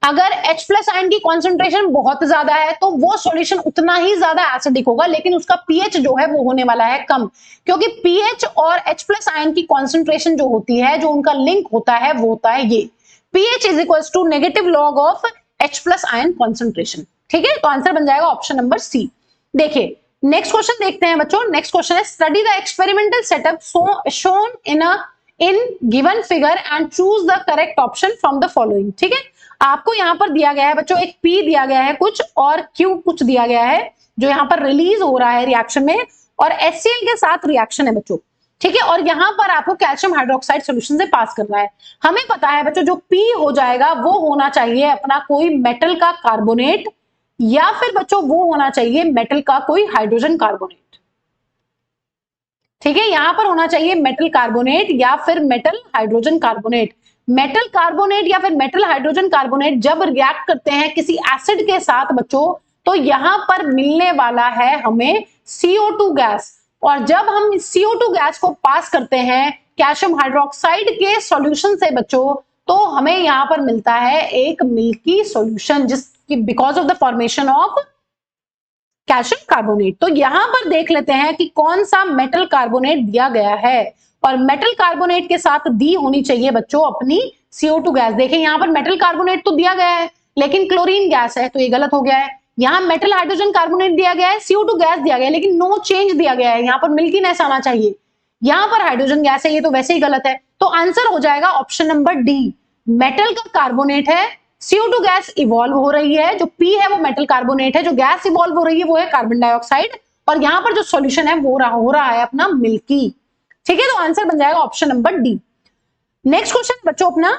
अगर H प्लस आयन की कॉन्सेंट्रेशन बहुत ज्यादा है तो वो सॉल्यूशन उतना ही ज्यादा एसिडिक होगा, लेकिन उसका पीएच जो है वो होने वाला है कम, क्योंकि पीएच और H प्लस आयन की कॉन्सेंट्रेशन जो होती है, जो उनका लिंक होता है वो होता है ये pH is equal to negative log of H plus ion concentration. ठीक है, तो आंसर बन जाएगा ऑप्शन नंबर सी। देखिए नेक्स्ट क्वेश्चन देखते हैं बच्चों। नेक्स्ट क्वेश्चन है study the experimental setup shown in given figure and choose the correct option from the following. ठीक है, आपको यहां पर दिया गया है बच्चों एक P दिया गया है कुछ, और Q कुछ दिया गया है जो यहां पर रिलीज हो रहा है रिएक्शन में, और HCl के साथ रिएक्शन है बच्चों। ठीक है, और यहां पर आपको कैल्शियम हाइड्रोक्साइड सॉल्यूशन से पास करना है। हमें पता है बच्चों जो P हो जाएगा वो होना चाहिए अपना कोई मेटल का कार्बोनेट, या फिर बच्चों वो होना चाहिए मेटल का कोई हाइड्रोजन कार्बोनेट। ठीक है, यहां पर होना चाहिए मेटल कार्बोनेट या फिर metal hydrogen carbonate. Metal carbonate या फिर मेटल हाइड्रोजन कार्बोनेट जब रिएक्ट करते हैं किसी एसिड के साथ बच्चों, तो यहां पर मिलने वाला है हमें CO2 गैस, और जब हम CO2 गैस को पास करते हैं कैल्शियम हाइड्रोक्साइड के सॉल्यूशन से बच्चों, तो हमें यहां पर मिलता है एक मिल्की सॉल्यूशन, जिसकी because of the formation of calcium carbonate. तो यहां पर देख लेते हैं कि कौन सा मेटल कार्बोनेट दिया गया है, और मेटल कार्बोनेट के साथ दी होनी चाहिए बच्चों अपनी CO2 गैस। देखें यहां पर मेटल कार्बोनेट तो दिया गया है लेकिन क्लोरीन गैस है, तो ये गलत हो गया है। यहां मेटल हाइड्रोजन कार्बोनेट दिया गया है, CO2 गैस दिया गया है, लेकिन नो चेंज दिया गया है, यहां पर मिल्कीनेस आना चाहिए। यहां पर हाइड्रोजन गैस है, ये तो वैसे ही गलत है, तो आंसर हो जाएगा ऑप्शन नंबर डी। मेटल का कार्बोनेट है, CO2 गैस इवॉल्व हो रही है, जो P है वो मेटल कार्बोनेट है, जो गैस इवॉल्व हो रही है वो है कार्बन डाइऑक्साइड, और यहां पर जो सॉल्यूशन है वो हो रहा है अपना मिल्की। ठीक है, तो आंसर बन जाएगा option number D. Next question बच्चों अपना,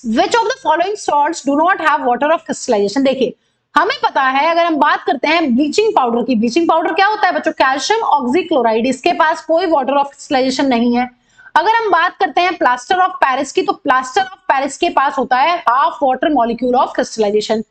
which of the following salts do not have water of crystallisation. देखिए हमें पता है, अगर हम बात करते हैं ब्लीचिंग पाउडर की, ब्लीचिंग पाउडर क्या होता है बच्चों, कैल्शियम ऑक्सीक्लोराइड, इसके पास कोई वाटर ऑफ क्रिस्टलाइजेशन नहीं है। अगर हम बात करते हैं प्लास्टर ऑफ पेरिस की, तो प्लास्टर ऑफ पेरिस के पास होता है half water molecule of crystallisation.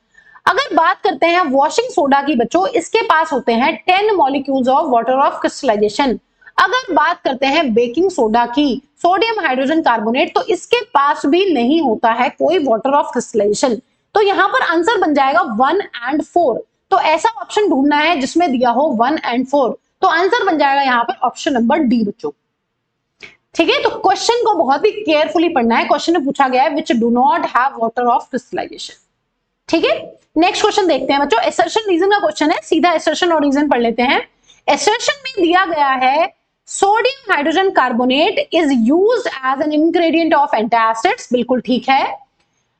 अगर बात करते हैं वॉशिंग सोडा की बच्चों, इसके पास होते हैं 10 molecules of water of crystallisation. अगर बात करते हैं बेकिंग सोडा की, सोडियम हाइड्रोजन कार्बोनेट, तो इसके पास भी नहीं होता है कोई वाटर ऑफ क्रिस्टलाइजेशन, तो यहां पर आंसर बन जाएगा 1 और 4। तो ऐसा ऑप्शन ढूंढना है जिसमें दिया हो 1 और 4, तो आंसर बन जाएगा यहां पर ऑप्शन नंबर डी बच्चों। ठीक है, तो क्वेश्चन को बहुत ही केयरफुली पढ़ना है। क्वेश्चन में पूछा गया है which do not have water of crystallisation. ठीक है, नेक्स्ट क्वेश्चन देखते हैं बच्चों। एसर्शन रीजन का क्वेश्चन है, सीधा एसर्शन और रीजन पढ़ लेते हैं। एसर्शन में दिया गया है sodium hydrogen carbonate is used as an ingredient of antacids, बिल्कुल ठीक है,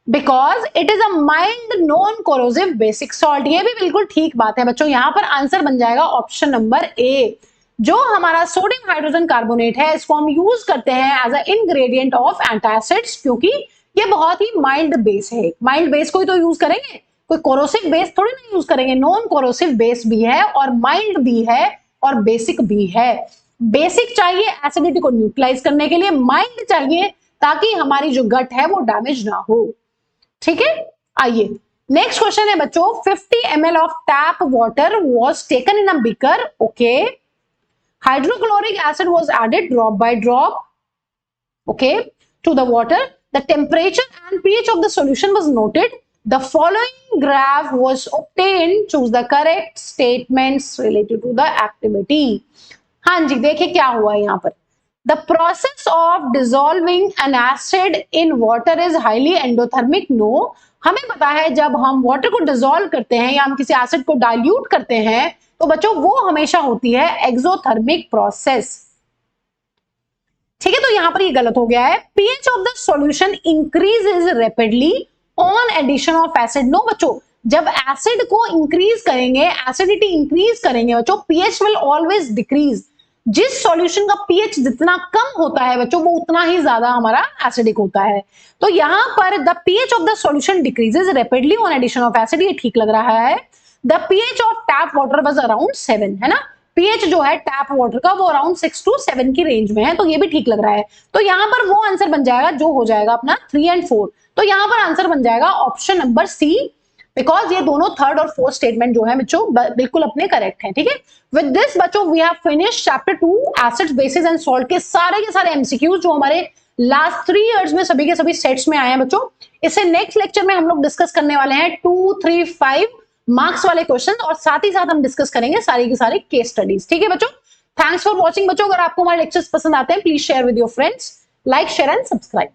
because it is a mild non corrosive basic salt, ये भी बिल्कुल ठीक बात है बच्चों। यहां पर आंसर बन जाएगा ऑप्शन नंबर ए। जो हमारा सोडियम हाइड्रोजन कार्बोनेट है, इसको हम यूज करते हैं as a ingredient of antacids, क्योंकि ये बहुत ही माइल्ड बेस है। माइल्ड बेस को ही तो यूज करेंगे, कोई कोरोसिव बेस थोड़ी ना यूज करेंगे। नॉन कोरोसिव बेस भी है और माइल्ड भी है और बेसिक भी है। बेसिक चाहिए एसिडिटी को न्यूट्रलाइज करने के लिए, माइल्ड चाहिए ताकि हमारी जो गट है वो डैमेज ना हो। ठीक है, आइए नेक्स्ट क्वेश्चन है बच्चों। 50 ml of tap water was taken in a beaker, okay, hydrochloric acid was added drop by drop, okay, to the water. The temperature and pH of the solution was noted. The following graph was obtained. Choose the correct statements related to the activity. हाँ जी, देखिए क्या हुआ है यहाँ पर। The process of dissolving an acid in water is highly endothermic. No. हमें पता है जब हम वाटर को डिसॉल्व करते हैं या हम किसी एसिड को डाइल्यूट करते हैं तो बच्चों वो हमेशा होती है एक्सोथर्मिक प्रोसेस। ठीक है, तो यहां पर ये गलत हो गया है। PH of the solution increases rapidly on addition of acid. No बच्चों, जब एसिड को इंक्रीज करेंगे, एसिडिटी इंक्रीज करेंगे बच्चों, पीएच विल ऑलवेज डिक्रीज। जिस सॉल्यूशन का पीएच जितना कम होता है बच्चों वो उतना ही ज्यादा हमारा एसिडिक होता है। तो यहां पर the pH of the solution decreases rapidly on addition of acid, ये ठीक लग रहा है। The pH of tap water was around 7, है ना। पीएच जो है टैप वाटर का वो अराउंड 6 to 7 की रेंज में है, तो ये भी ठीक लग रहा है। तो यहां पर वो आंसर बन जाएगा जो हो जाएगा अपना 3 and 4। तो यहां पर आंसर बन जाएगा ऑप्शन नंबर सी, बिकॉज ये दोनों थर्ड और फोर्थ स्टेटमेंट जो है बच्चों बिल्कुल अपने करेक्ट हैं। ठीक है, विद दिस बच्चों we have finish chapter 2 acids bases and salt के सारे एमसीक्यूज जो हमारे लास्ट 3 इयर्स में सभी के सभी सेट्स में आए हैं बच्चों। इससे नेक्स्ट लेक्चर में हम लोग डिस्कस करने वाले हैं 2, 3, 5 मार्क्स वाले क्वेश्चन और साथ ही साथ हम डिस्कस करेंगे सारी की सारी केस स्टडीज। ठीक है बच्चों, थैंक्स फॉर वॉचिंग बच्चों। अगर आपको हमारे लेक्चर्स पसंद आते हैं please share with your friends, like share and subscribe.